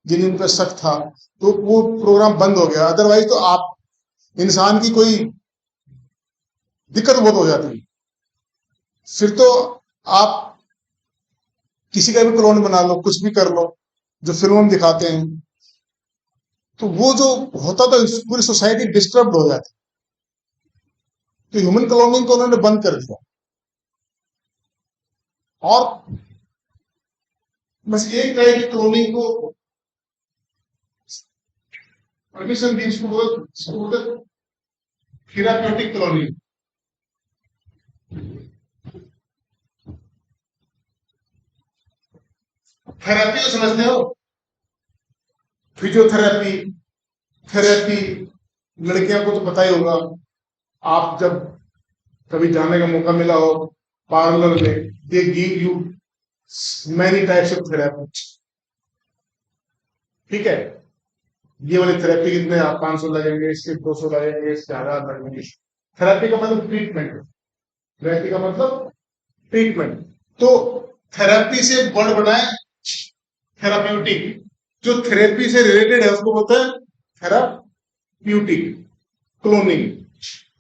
जिन पर शक था, तो वो प्रोग्राम बंद हो गया। अदरवाइज तो आप इंसान की कोई दिक्कत बहुत हो जाती, फिर तो आप किसी का भी क्लोन बना लो, कुछ भी कर लो, जो फिल्मों में दिखाते हैं, तो वो जो होता था पूरी सोसाइटी डिस्टर्ब हो जाती। तो ह्यूमन क्लोनिंग को उन्होंने बंद कर दिया, और बस एक तरह की क्लोनिंग को परमिशन दी, इसको बोलते थेराप्यूटिक क्लोनिंग। थेरेपी को समझते हो, फिजियोथेरेपी, थेरेपी, लड़कियों को तो पता ही होगा, आप जब कभी जाने का मौका मिला हो पार्लर में, they give you many types of therapy. ठीक है, ये वाली थेरेपी कितने, आप 500 लगेंगे, इसके 200 लगेंगे, इसके 1000 लगेंगे। थेरेपी का मतलब ट्रीटमेंट, थेरेपी का मतलब ट्रीटमेंट। तो थेरेपी से वर्ड बना है थेराप्यूटिक, जो थेरेपी से रिलेटेड है उसको बोलते हैं थेराप्यूटिक क्लोनिंग।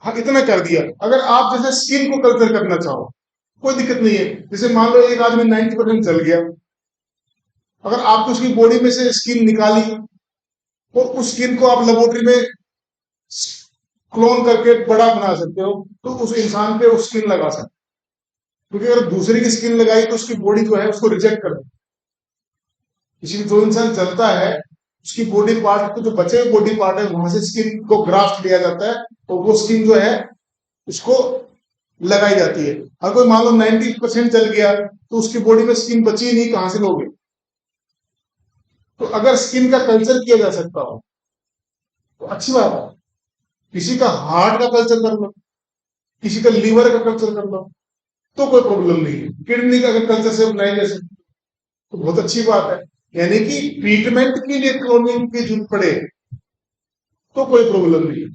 हाँ, इतना कर दिया। अगर आप जैसे स्किन को कल्चर करना चाहो कोई दिक्कत नहीं है, जैसे मान लो एक आदमी 90% जल गया, अगर आपको उसकी बॉडी में से स्किन निकाली और उस स्किन को आप लेबोरेटरी में क्लोन करके बड़ा बना सकते हो, तो उस इंसान पे वो स्किन लगा सकते, क्योंकि अगर दूसरे की स्किन लगाई तो उसकी बॉडी जो है उसको रिजेक्ट कर दे। इसीलिए जो इंसान जलता है उसकी बॉडी पार्ट, तो जो बचे हुए बॉडी पार्ट है वहां से स्किन को ग्राफ्ट लिया जाता है, और वो स्किन जो है उसको लगाई जाती है। अगर कोई मान लो 90% जल गया तो उसकी बॉडी में स्किन बची नहीं, कहां से लोगे। तो अगर स्किन का कल्चर किया जा सकता हो तो अच्छी बात है। किसी का हार्ट का कल्चर कर लो, किसी का लीवर का कल्चर कर लो, तो कोई प्रॉब्लम नहीं है। किडनी का अगर कल्चर से नहीं ले सकते तो बहुत अच्छी बात है। यानी कि ट्रीटमेंट के लिए क्लोनिंग की जरूरत पड़े तो कोई प्रॉब्लम नहीं है,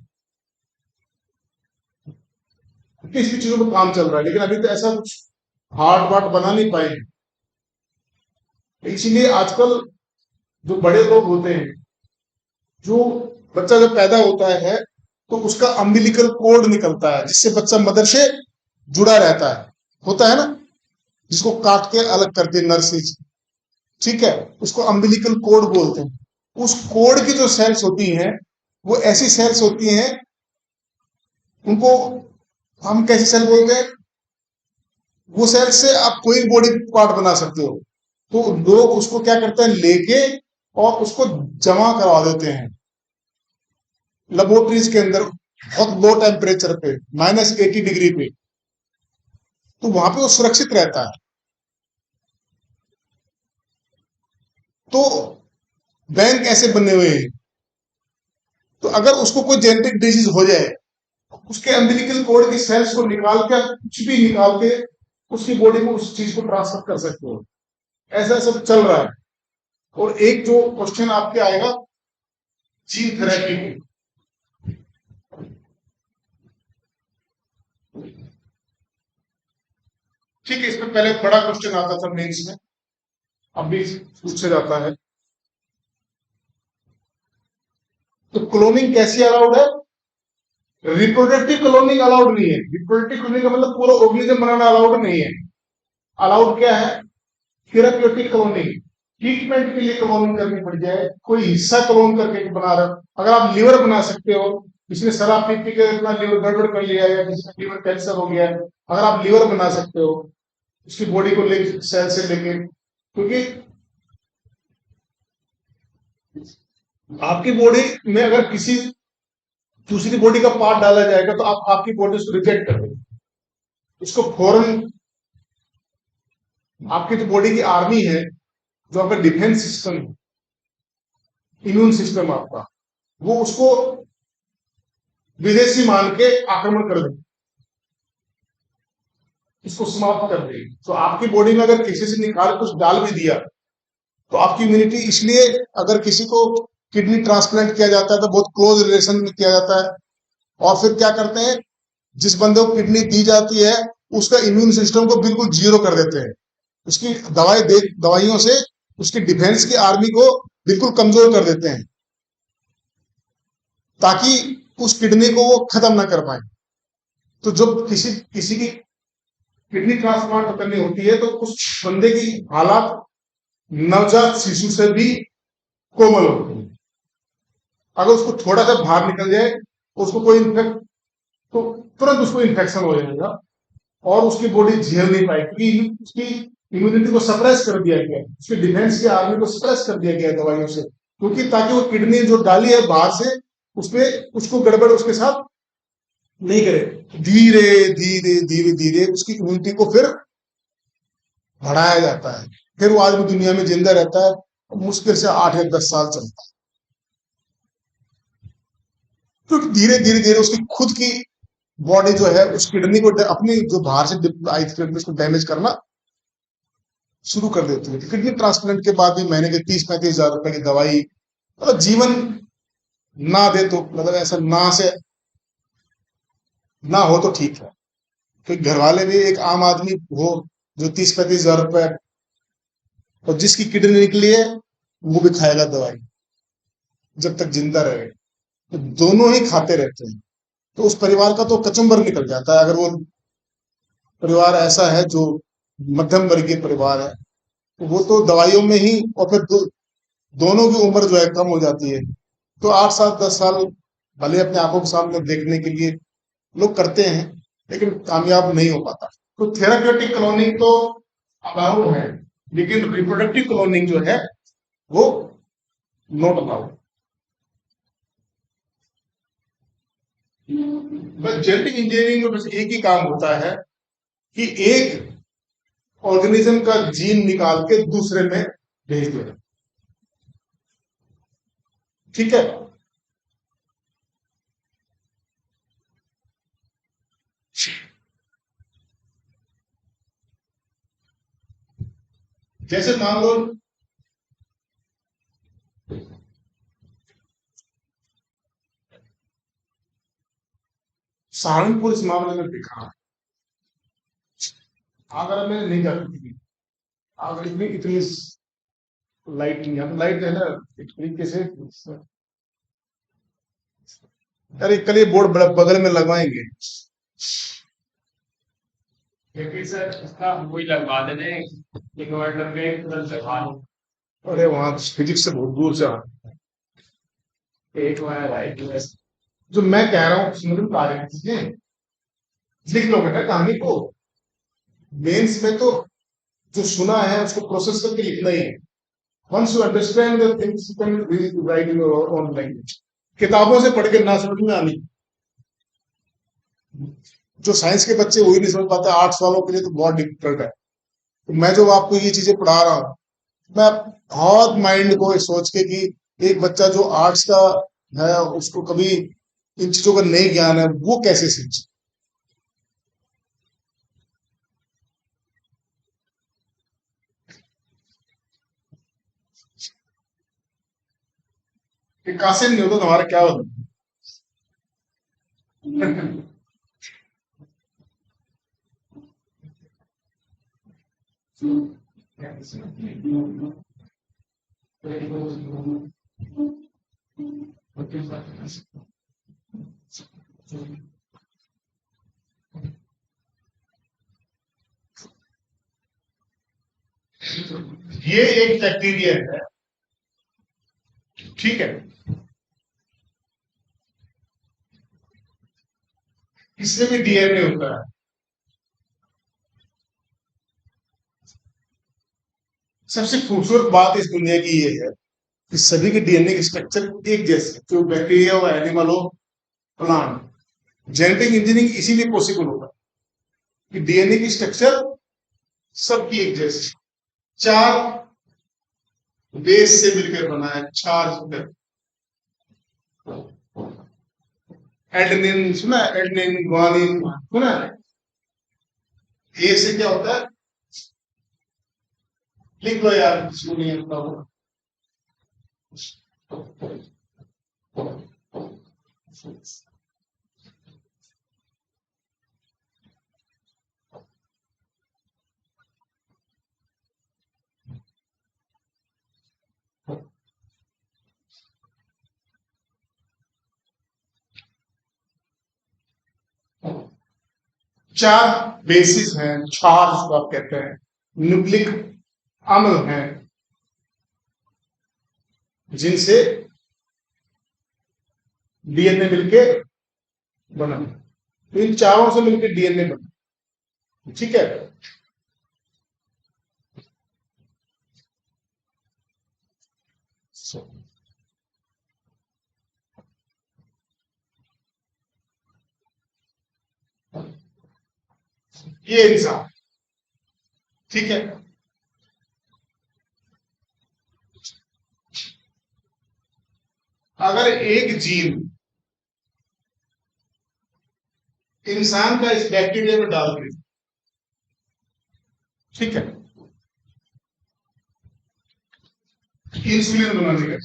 किसी भी चीजों पर काम चल रहा है, लेकिन अभी तो ऐसा कुछ हार्ट वार्ट बना नहीं पाए। इसीलिए आजकल जो बड़े लोग होते हैं, जो बच्चा जब पैदा होता है तो उसका अम्बिलिकल कोड निकलता है जिससे बच्चा मदर से जुड़ा रहता है, होता है ना। जिसको काट के अलग करते हैं नर्सेज, ठीक है, उसको अम्बिलिकल कोड बोलते हैं। उस कोड की जो सेल्स होती हैं वो ऐसी सेल्स होती हैं, उनको हम कैसी सेल बोलते हैं, वो सेल से आप कोई बॉडी पार्ट बना सकते हो। तो लोग उसको क्या करते हैं, लेके और उसको जमा करवा देते हैं लेबोरेटरीज के अंदर, बहुत लो टेम्परेचर पे, -80 डिग्री पे, तो वहां पे वो सुरक्षित रहता है। तो बैंक ऐसे बने हुए हैं, तो अगर उसको कोई जेनेटिक डिजीज हो जाए, उसके अम्बिलिकल कोड की सेल्स को निकाल के, कुछ भी निकाल के उसकी बॉडी में उस चीज को ट्रांसफर कर सकते हो। ऐसा सब चल रहा है। और एक जो क्वेश्चन आपके आएगा जीन थेरेपी की, ठीक है, इसमें पहले बड़ा क्वेश्चन आता था मेंस में, अब भी पूछा जाता है। तो क्लोनिंग कैसी अलाउड है? रिप्रोडक्टिव क्लोनिंग अलाउड नहीं है। रिप्रोडक्टिव क्लोनिंग का मतलब पूरा ऑर्गेनिज्म बनाना अलाउड नहीं है। अलाउड क्या है? थेराप्यूटिक क्लोनिंग, ट्रीटमेंट के लिए क्लोनिंग करनी पड़ जाए, कोई हिस्सा क्लोन करके बना रहे हो। अगर आप लिवर बना सकते हो, किसी ने शराब पी पी के इतना लिवर गड़बड़ कर लिया है, या किसी का लिवर कैंसर हो गया है, अगर आप लिवर बना सकते हो उसकी बॉडी को लेके, सेल से लेके, क्योंकि आपकी बॉडी में अगर किसी दूसरी बॉडी का पार्ट डाला जाएगा तो आप आपकी बॉडी उसको रिजेक्ट कर देगी, उसको फौरन। आपकी जो बॉडी की आर्मी है, जो आपका डिफेंस सिस्टम, इम्यून सिस्टम आपका, वो उसको विदेशी मान के आक्रमण कर देगी, इसको समाप्त कर देगी। तो आपकी बॉडी में अगर किसी से निकाल कुछ डाल भी दिया तो आपकी इम्यूनिटी, इसलिए अगर किसी को किडनी ट्रांसप्लांट किया जाता है तो बहुत क्लोज रिलेशन में किया जाता है, और फिर क्या करते हैं, जिस बंदे को किडनी दी जाती है उसका इम्यून सिस्टम को बिल्कुल जीरो कर देते हैं, उसकी दवाइयों से उसकी डिफेंस की आर्मी को बिल्कुल कमजोर कर देते हैं, ताकि उस किडनी को वो खत्म ना कर पाए। तो जब किसी किसी की किडनी ट्रांसप्लांट करनी होती है तो उस बंदे की हालात नवजात शिशु से भी कोमल होती है। अगर उसको थोड़ा सा बाहर निकल जाए, उसको कोई इन्फेक्ट, तो तुरंत उसको इन्फेक्शन हो जाएगा और उसकी बॉडी झेल नहीं पाएगी, क्योंकि उसकी इम्यूनिटी को सप्रेस कर दिया गया, उसके डिफेंस की आर्मी को सप्रेस कर दिया गया दवाइयों से, क्योंकि ताकि वो किडनी जो डाली है बाहर से, उसमें उसको गड़बड़ उसके साथ नहीं करे। धीरे धीरे धीरे धीरे उसकी इम्यूनिटी को फिर बढ़ाया जाता है, फिर वो आदमी दुनिया में जिंदा रहता है, मुश्किल से 8 या 10 साल चलता है। तो धीरे धीरे धीरे उसकी खुद की बॉडी जो है उस किडनी को अपनी जो बाहर से आई थी उसको डैमेज करना शुरू कर देती है। किडनी ट्रांसप्लांट के बाद भी महीने के 30-35 हजार रुपए की दवाई, मतलब जीवन ना दे तो, मतलब ऐसा ना से ना हो तो ठीक है, क्योंकि घर वाले भी एक आम आदमी हो जो 30-35 हजार रुपए, और जिसकी किडनी निकली है वो भी खाएगा दवाई जब तक जिंदा रहे, तो दोनों ही खाते रहते हैं। तो उस परिवार का तो कचुम्बर निकल जाता है, अगर वो परिवार ऐसा है जो मध्यम वर्गीय परिवार है, तो वो तो दवाइयों में ही, और फिर दोनों की उम्र जो है कम हो जाती है। तो 8 7 10 साल भले अपने आंखों के सामने देखने के लिए लोग करते हैं, लेकिन कामयाब नहीं हो पाता। तो थेराप्यूटिक क्लोनिंग तो अलाउड है, लेकिन रिप्रोडक्टिव क्लोनिंग जो है वो नॉट अलाउड। बस जेनेटिक इंजीनियरिंग में बस एक ही काम होता है कि एक ऑर्गेनिज्म का जीन निकाल के दूसरे में भेज देना, ठीक है। जैसे मान लो सहारनपुर इस मामले में दिखा है, आगरा में नहीं जाती थी, आगरा इतनी इतनी लाइट नहीं, यहाँ लाइट है ना एक तरीके से। अरे कल ये बोर्ड बगल में लगवाएंगे, क्योंकि सर इसका वही लगवा देने इन्वर्टर पे तुरंत लगवा दो। अरे वहां फिजिक्स से बहुत दूर से आ रहा है। एक वायर है बस। जो मैं कह रहा हूँ समझ में आ रही है चीजें, लिख लो बेटा कहानी को। मेंस में तो जो सुना है उसको प्रोसेस करके लिखना ही है। Once you understand the things you can write in your own language. किताबों से पढ़ के ना समझ में आनी। जो साइंस के बच्चे वही नहीं समझ पाते, आर्ट्स वालों के लिए तो बहुत डिफिकल्ट है। तो मैं जो आपको ये चीजें पढ़ा रहा हूँ, मैं बहुत माइंड को सोच के कि एक बच्चा जो आर्ट्स का है उसको कभी इन चीजों का नहीं ज्ञान है, वो कैसे सीखे। कासिम नहीं होता तो हमारा क्या होता। ये एक बैक्टीरिया है, ठीक है। इसमें भी डीएनए होता है। सबसे खूबसूरत बात इस दुनिया की ये है कि सभी के डीएनए की स्ट्रक्चर एक जैसे, जो बैक्टीरिया हो, एनिमल हो, प्लांट। जेनेटिक इंजीनियरिंग इसीलिए पॉसिबल होगा कि डीएनए की स्ट्रक्चर सबकी एक जैसी। चार बेस से मिलकर बना है, चार। एडेनिन सुना है? एडेनिन, ग्वानिन सुना है? ए से क्या होता है? लिख लो यार, सुनिए बताओ। चार बेसिस हैं, चार जो आप कहते हैं, न्यूक्लिक अम्ल हैं, जिनसे डीएनए मिलके बना। तो इन चारों से मिलकर डीएनए बना, ठीक है। ये इंसान, ठीक है। अगर एक जीन इंसान का इस बैक्टीरिया में डाल दें, ठीक है, इंसुलिन बनाने का,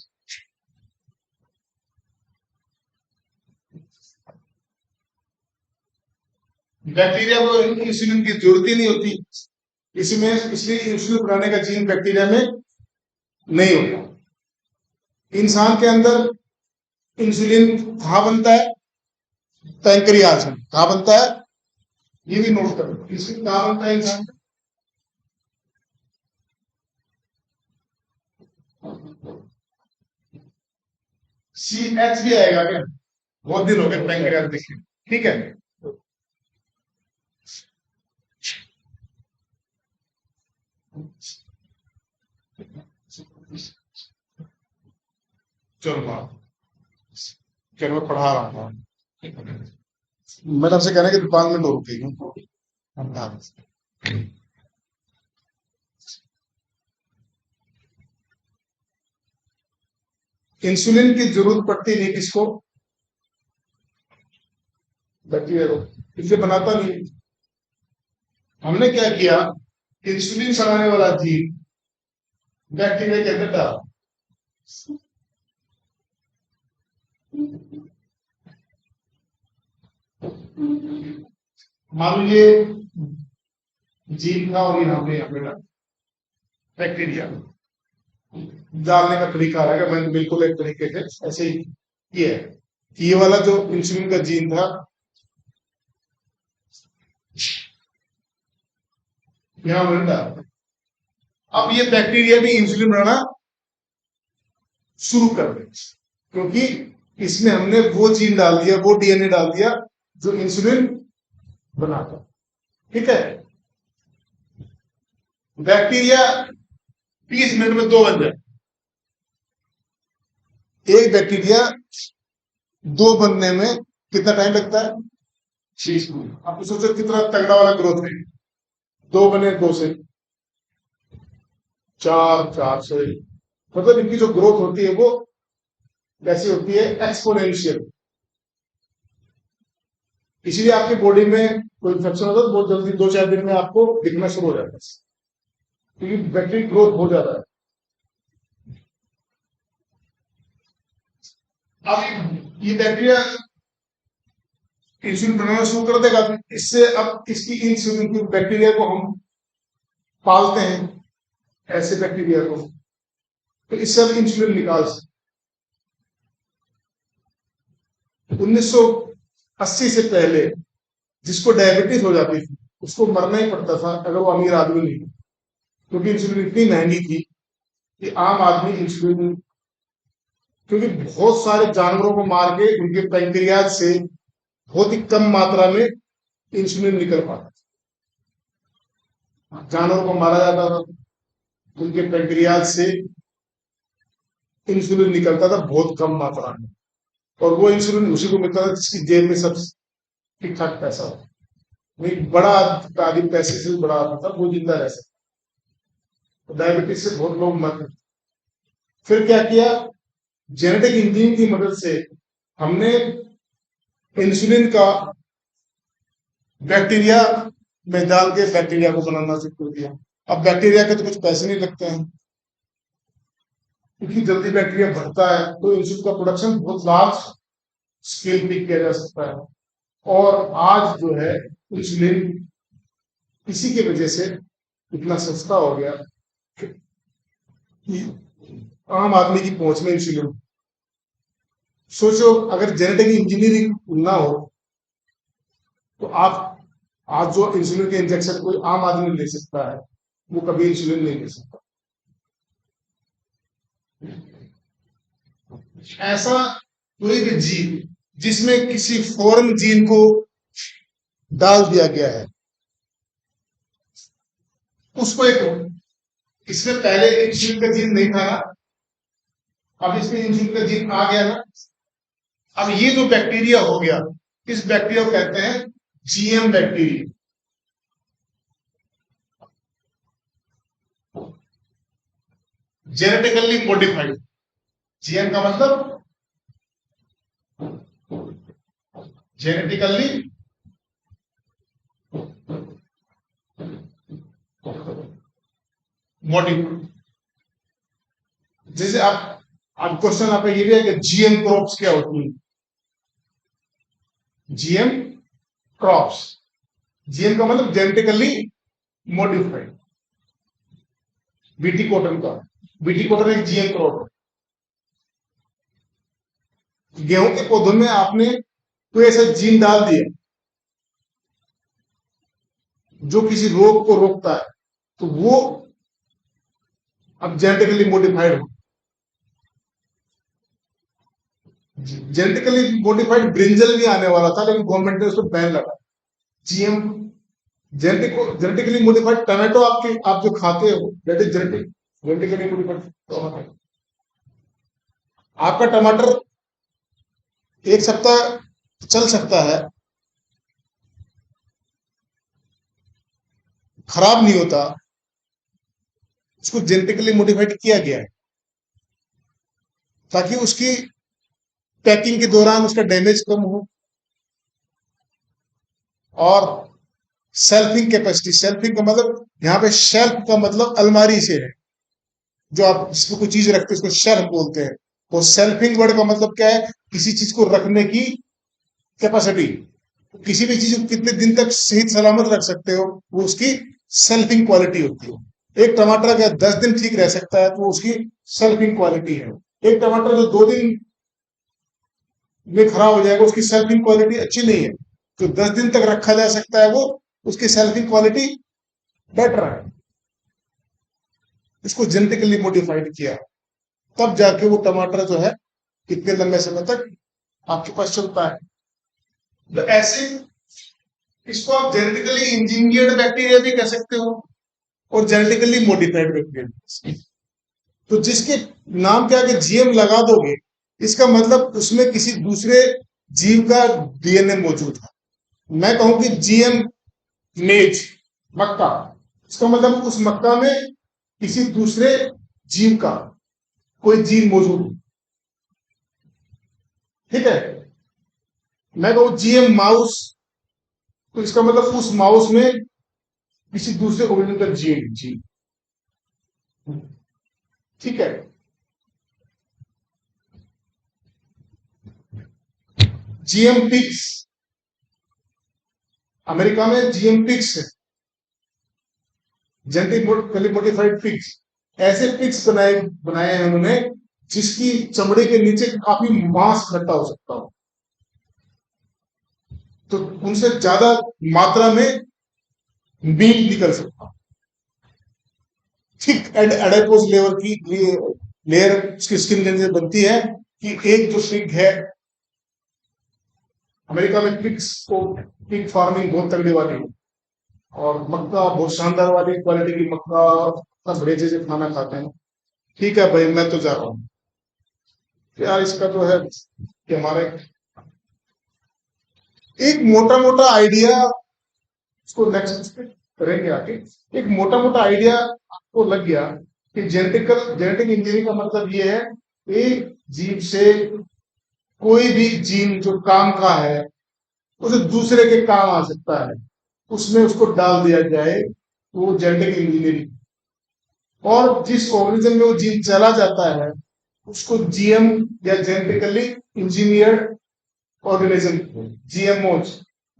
बैक्टीरिया को इंसुलिन की जरूरत ही नहीं होती, इसमें इसलिए इंसुलिन बनाने का जीन बैक्टीरिया में नहीं होता। इंसान के अंदर इंसुलिन कहां बनता है? पैंक्रियाज में। कहां बनता है? ये भी नोट करो, इंसुलिन कहां बनता है इंसान में? सी एच भी आएगा क्या? बहुत दिन हो गए पैंक्रियाज देखे, ठीक है। चलो बात, चलो मैं पढ़ा रहा था। मैंने आपसे कहना कि दुकान में लोग गई हूँ। इंसुलिन की जरूरत पड़ती नहीं किसको? बैक्टीरिया को। इसलिए बनाता नहीं। हमने क्या किया, इंसुलिन बनाने वाला जीन बैक्टीरिया के अंदर डाला। मान लीजिए जीन था और यहाँ पे डाला बैक्टीरिया। डालने का तरीका है, मैंने बिल्कुल एक तरीके से ऐसे ही किया है। ये वाला जो इंसुलिन का जीन था, यहाँ मैंने डाला। अब ये बैक्टीरिया भी इंसुलिन बनाना शुरू कर दे, क्योंकि इसमें हमने वो जीन डाल दिया, वो डीएनए डाल दिया जो इंसुलिन बनाता। ठीक है, बैक्टीरिया 30 मिनट में 2 बन जाए। एक बैक्टीरिया 2 बनने में कितना टाइम लगता है? 6 मिनट। आप सोचो कितना तगड़ा वाला ग्रोथ है। 2 बने 2 से 4, 4 से, मतलब इनकी जो ग्रोथ होती है वो कैसी होती है? एक्सपोनेंशियल। इसलिए आपकी बॉडी में कोई इन्फेक्शन होता है तो बहुत जल्दी 2-4 दिन में आपको दिखना शुरू हो जाता है, क्योंकि बैक्टीरिया ग्रोथ हो जाता है। अब ये बैक्टीरिया इंसुलिन बनाना शुरू कर देगा, इससे अब इसकी इंसुलिन की बैक्टीरिया को हम पालते हैं, ऐसे बैक्टीरिया को, तो इससे अब इंसुलिन निकाल सकते। 1980 से पहले जिसको डायबिटीज हो जाती थी उसको मरना ही पड़ता था अगर वो अमीर आदमी नहीं, क्योंकि इंसुलिन इतनी महंगी थी कि आम आदमी इंसुलिन, क्योंकि बहुत सारे जानवरों को मार के उनके पैंक्रियाज से बहुत ही कम मात्रा में इंसुलिन निकल पाता था। जानवरों को मारा जाता था, उनके पैंक्रियाज से इंसुलिन निकलता था बहुत कम मात्रा में, और वो इंसुलिन उसी को मिलता था जिसकी जेब में सब ठीक ठाक पैसा हो। एक बड़ा आदमी पैसे से बड़ा आदमी था वो जिंदा रह सकता, तो डायबिटीज से बहुत लोग मर गए। फिर क्या किया? जेनेटिक इंजीनियरिंग की मदद से हमने इंसुलिन का बैक्टीरिया में डाल के बैक्टीरिया को बनाना शुरू कर दिया। अब बैक्टीरिया के तो कुछ पैसे नहीं लगते हैं, क्योंकि जल्दी बैक्टीरिया बढ़ता है तो इंसुलिन का प्रोडक्शन बहुत लार्ज स्केल पे किया जा सकता है। और आज जो है इंसुलिन इसी की वजह से इतना सस्ता हो गया कि आम आदमी की पहुंच में इंसुलिन। सोचो अगर जेनेटिक इंजीनियरिंग ना हो तो आप आज जो इंसुलिन के इंजेक्शन कोई आम आदमी ले सकता है, वो कभी इंसुलिन नहीं ले सकता। ऐसा कोई भी जीन जिसमें किसी फॉरेन जीन को डाल दिया गया है, उसको एक, इसमें पहले इंसुलिन का जीन नहीं था ना, अब इसमें इंसुलिन का जीन आ गया ना। अब ये जो बैक्टीरिया हो गया, इस बैक्टीरिया को कहते हैं GM bacteria. Genetically modified. GM का मतलब जेनेटिकली मॉडिफाइड। जैसे आप क्वेश्चन आपका ये भी है कि जीएम क्रॉप्स क्या होती है? जीएम क्रॉप्स, जीएम का मतलब जेनेटिकली मॉडिफाइड। बीटी कॉटन का, बीटी कॉटन एक जीएम क्रॉप है। गेहूं के पौधों में आपने कोई ऐसा जीन डाल दिया जो किसी रोग को रोकता है, तो वो अब जेनेटिकली मॉडिफाइड हो। जेनेटिकली मॉडिफाइड ब्रिंजल भी आने वाला था, लेकिन गवर्नमेंट ने उसको बैन लगा। जीएम जेनेटिकली मॉडिफाइड टमाटो आप जो खाते हो, दैट इज जेनेटिकली मॉडिफाइड। आपका टमाटर 1 सप्ताह चल सकता है, खराब नहीं होता, उसको जेनेटिकली मॉडिफाइड किया गया है ताकि उसकी पैकिंग के दौरान उसका डैमेज कम हो। और शेल्फिंग कैपेसिटी, शेल्फिंग का मतलब यहां पे शेल्फ का मतलब अलमारी से है, जो आप जिसको कोई चीज रखते हैं उसको शेल्फ बोलते हैं। और शेल्फिंग वर्ड का मतलब क्या है? किसी चीज को रखने की कैपेसिटी। किसी भी चीज को कितने दिन तक सही सलामत रख सकते हो, वो उसकी शेल्फिंग क्वालिटी होती है। एक टमाटर अगर 10 दिन ठीक रह सकता है तो वो उसकी शेल्फिंग क्वालिटी है। एक टमाटर जो 2 दिन में खराब हो जाएगा, उसकी शेल्फिंग क्वालिटी अच्छी नहीं है। जो 10 दिन तक रखा जा सकता है वो उसकी शेल्फिंग क्वालिटी बेटर है, इसको जेनेटिकली मॉडिफाइड किया, तब जाके वो टमाटर जो है कितने लंबे समय तक आपके पास चलता है। तो ऐसे इसको आप जेनेटिकली इंजीनियर्ड बैक्टीरिया भी कह सकते हो और जेनेटिकली मॉडिफाइड बैक्टीरिया। तो जिसके नाम के आगे जीएम लगा दोगे, इसका मतलब उसमें किसी दूसरे जीव का डीएनए मौजूद है। मैं कहूं कि जीएम मेज मक्का, इसका मतलब उस मक्का में किसी दूसरे जीव का कोई जीव मौजूद है, ठीक है। मैं कहूं जीएम माउस, तो इसका मतलब उस माउस में किसी दूसरे ऑर्गेनिज्म का जीन जी, ठीक है। जीएम पिग्स, अमेरिका में जीएम पिग्स है, जेनेटिकली मॉडिफाइड पिग्स। ऐसे पिग्स बनाए बनाए हैं उन्होंने जिसकी चमड़े के नीचे काफी मांस इकट्ठा हो सकता हो, तो उनसे ज्यादा मात्रा में मीट निकल सकता, थिक एंड एडेपोज लेवर की लेयर उसकी स्किन के अंदर बनती है कि एक जो पिग है, अमेरिका में पिग्स को पिग फार्मिंग बहुत तगड़ी वाली है, और मक्का बहुत शानदार वाली क्वालिटी की मक्का, सब बड़े जैसे खाना खाते हैं। ठीक है भाई, मैं तो जा रहा हूँ यार। इसका जो है कि हमारे एक मोटा मोटा आइडिया, इसको नेक्स्ट करेंगे आगे, एक मोटा मोटा आइडिया आपको लग गया कि जेनेटिक इंजीनियरिंग का मतलब ये है एक जीव से कोई भी जीन जो काम का है उसे दूसरे के काम आ सकता है, उसमें उसको डाल दिया जाए, तो वो जेनेटिक इंजीनियरिंग। और जिस ऑर्गेनिज्म में वो जीन चला जाता है उसको जीएम या genetically engineered organism, GMOs,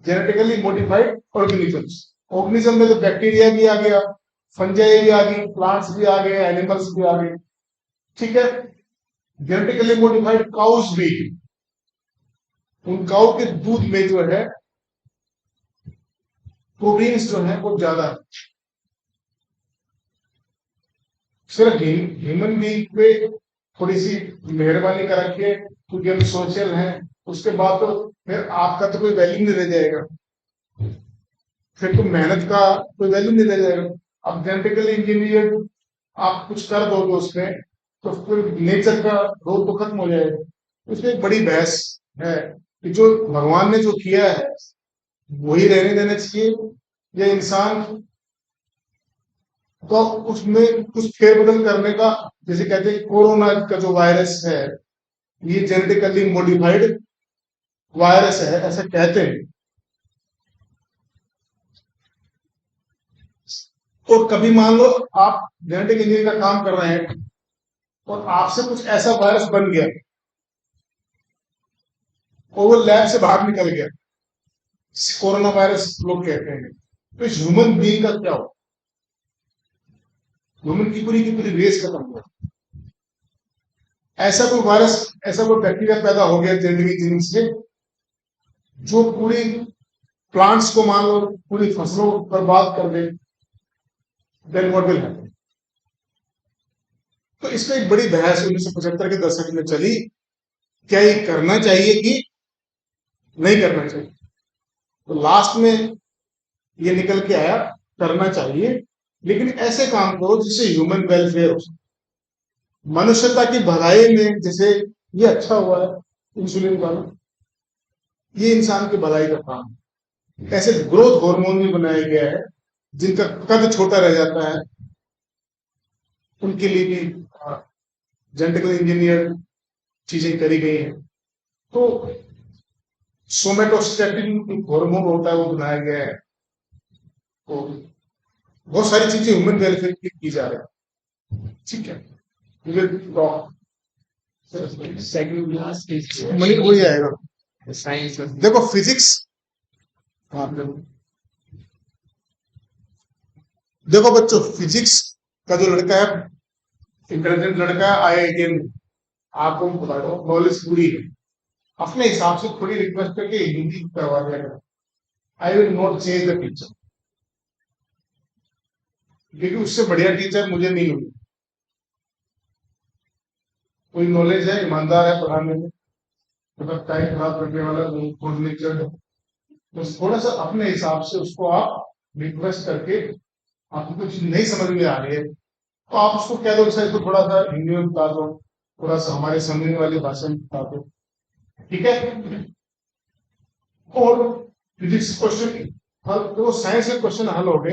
genetically modified organisms. Organism में तो बैक्टीरिया भी आ गया, फंजाई भी आ गई, प्लांट्स भी आ गए, एनिमल्स भी आ गए, ठीक है। जेनेटिकली मॉडिफाइड काउस भी, उन काउ के दूध में जो है प्रोटीन्स जो है वो ज्यादा है। सिर्फ ह्यूमन बीइंग पे थोड़ी सी मेहरबानी कर रखिए क्योंकि हम सोशल हैं, उसके बाद तो फिर आपका तो कोई वैल्यू नहीं रह जाएगा, फिर तो मेहनत का कोई वैल्यू नहीं रह जाएगा। अब जेनेटिकली इंजीनियर आप कुछ कर दोगे उसमें, तो फिर नेचर का रोल तो खत्म हो जाएगा। इसमें एक बड़ी बहस है कि जो भगवान ने जो किया है वही रहने देना चाहिए, या इंसान तो उसमें कुछ फेरबदल करने का, जैसे कहते हैं कोरोना का जो वायरस है ये जेनेटिकली मॉडिफाइड वायरस है ऐसा कहते हैं। और कभी मान लो आप जेनेटिक इंजीनियरिंग का काम कर रहे हैं और आपसे कुछ ऐसा वायरस बन गया और वो लैब से बाहर निकल गया, कोरोना वायरस लोग कहते हैं, तो ह्यूमन बीइंग का क्या हो, ह्यूमन की पूरी रेस खत्म हो। ऐसा कोई वायरस, ऐसा कोई बैक्टीरिया पैदा हो गया जेनेटिक इंजीनियरिंग से जो पूरी प्लांट्स को मान लो पूरी फसलों को बर्बाद कर दे, देन व्हाट विल हैपन। तो इसमें एक बड़ी बहस 1975 के दशक में चली, क्या ये करना चाहिए कि नहीं करना चाहिए। तो लास्ट में ये निकल के आया करना चाहिए, लेकिन ऐसे काम करो जिससे ह्यूमन वेलफेयर हो, मनुष्यता की भलाई में। जैसे ये अच्छा हुआ है इंसुलिन वाला, ये इंसान की भलाई का काम है। ऐसे ग्रोथ हार्मोन भी बनाया गया है जिनका कद छोटा रह जाता है, उनके लिए भी जेनेटिकली इंजीनियर चीजें करी गई हैं। तो सोमेटोस्टेटिन हार्मोन होता है वो बनाया गया है। तो बहुत सारी चीजें ह्यूमन वेलफेयर की जा रही है, ठीक है। Second last is मनी वही आएगा। science of देखो फिजिक्स, देखो बच्चों फिजिक्स का जो लड़का है, इंटेलिजेंट लड़का है, आईआईटी में, आपको बता दो नॉलेज पूरी है, अपने हिसाब से थोड़ी रिक्वेस्ट करके हिंदी करवा दिया। I will not change the teacher. क्योंकि उससे बढ़िया टीचर मुझे नहीं मिली। कोई नॉलेज है, ईमानदार है पढ़ाने में, मतलब टाइम खराब करने वाला गुड नेचर है, तो थोड़ा सा अपने हिसाब से उसको आप रिक्वेस्ट करके, आपको कुछ नहीं समझ में आ रही है तो आप उसको कह दो सर, इसको थोड़ा सा हिंदी में बता दो, थोड़ा सा हमारे समझने वाली भाषा में बता दो, ठीक है। और फिजिक्स क्वेश्चन हल, तो साइंस के क्वेश्चन हल हो गए।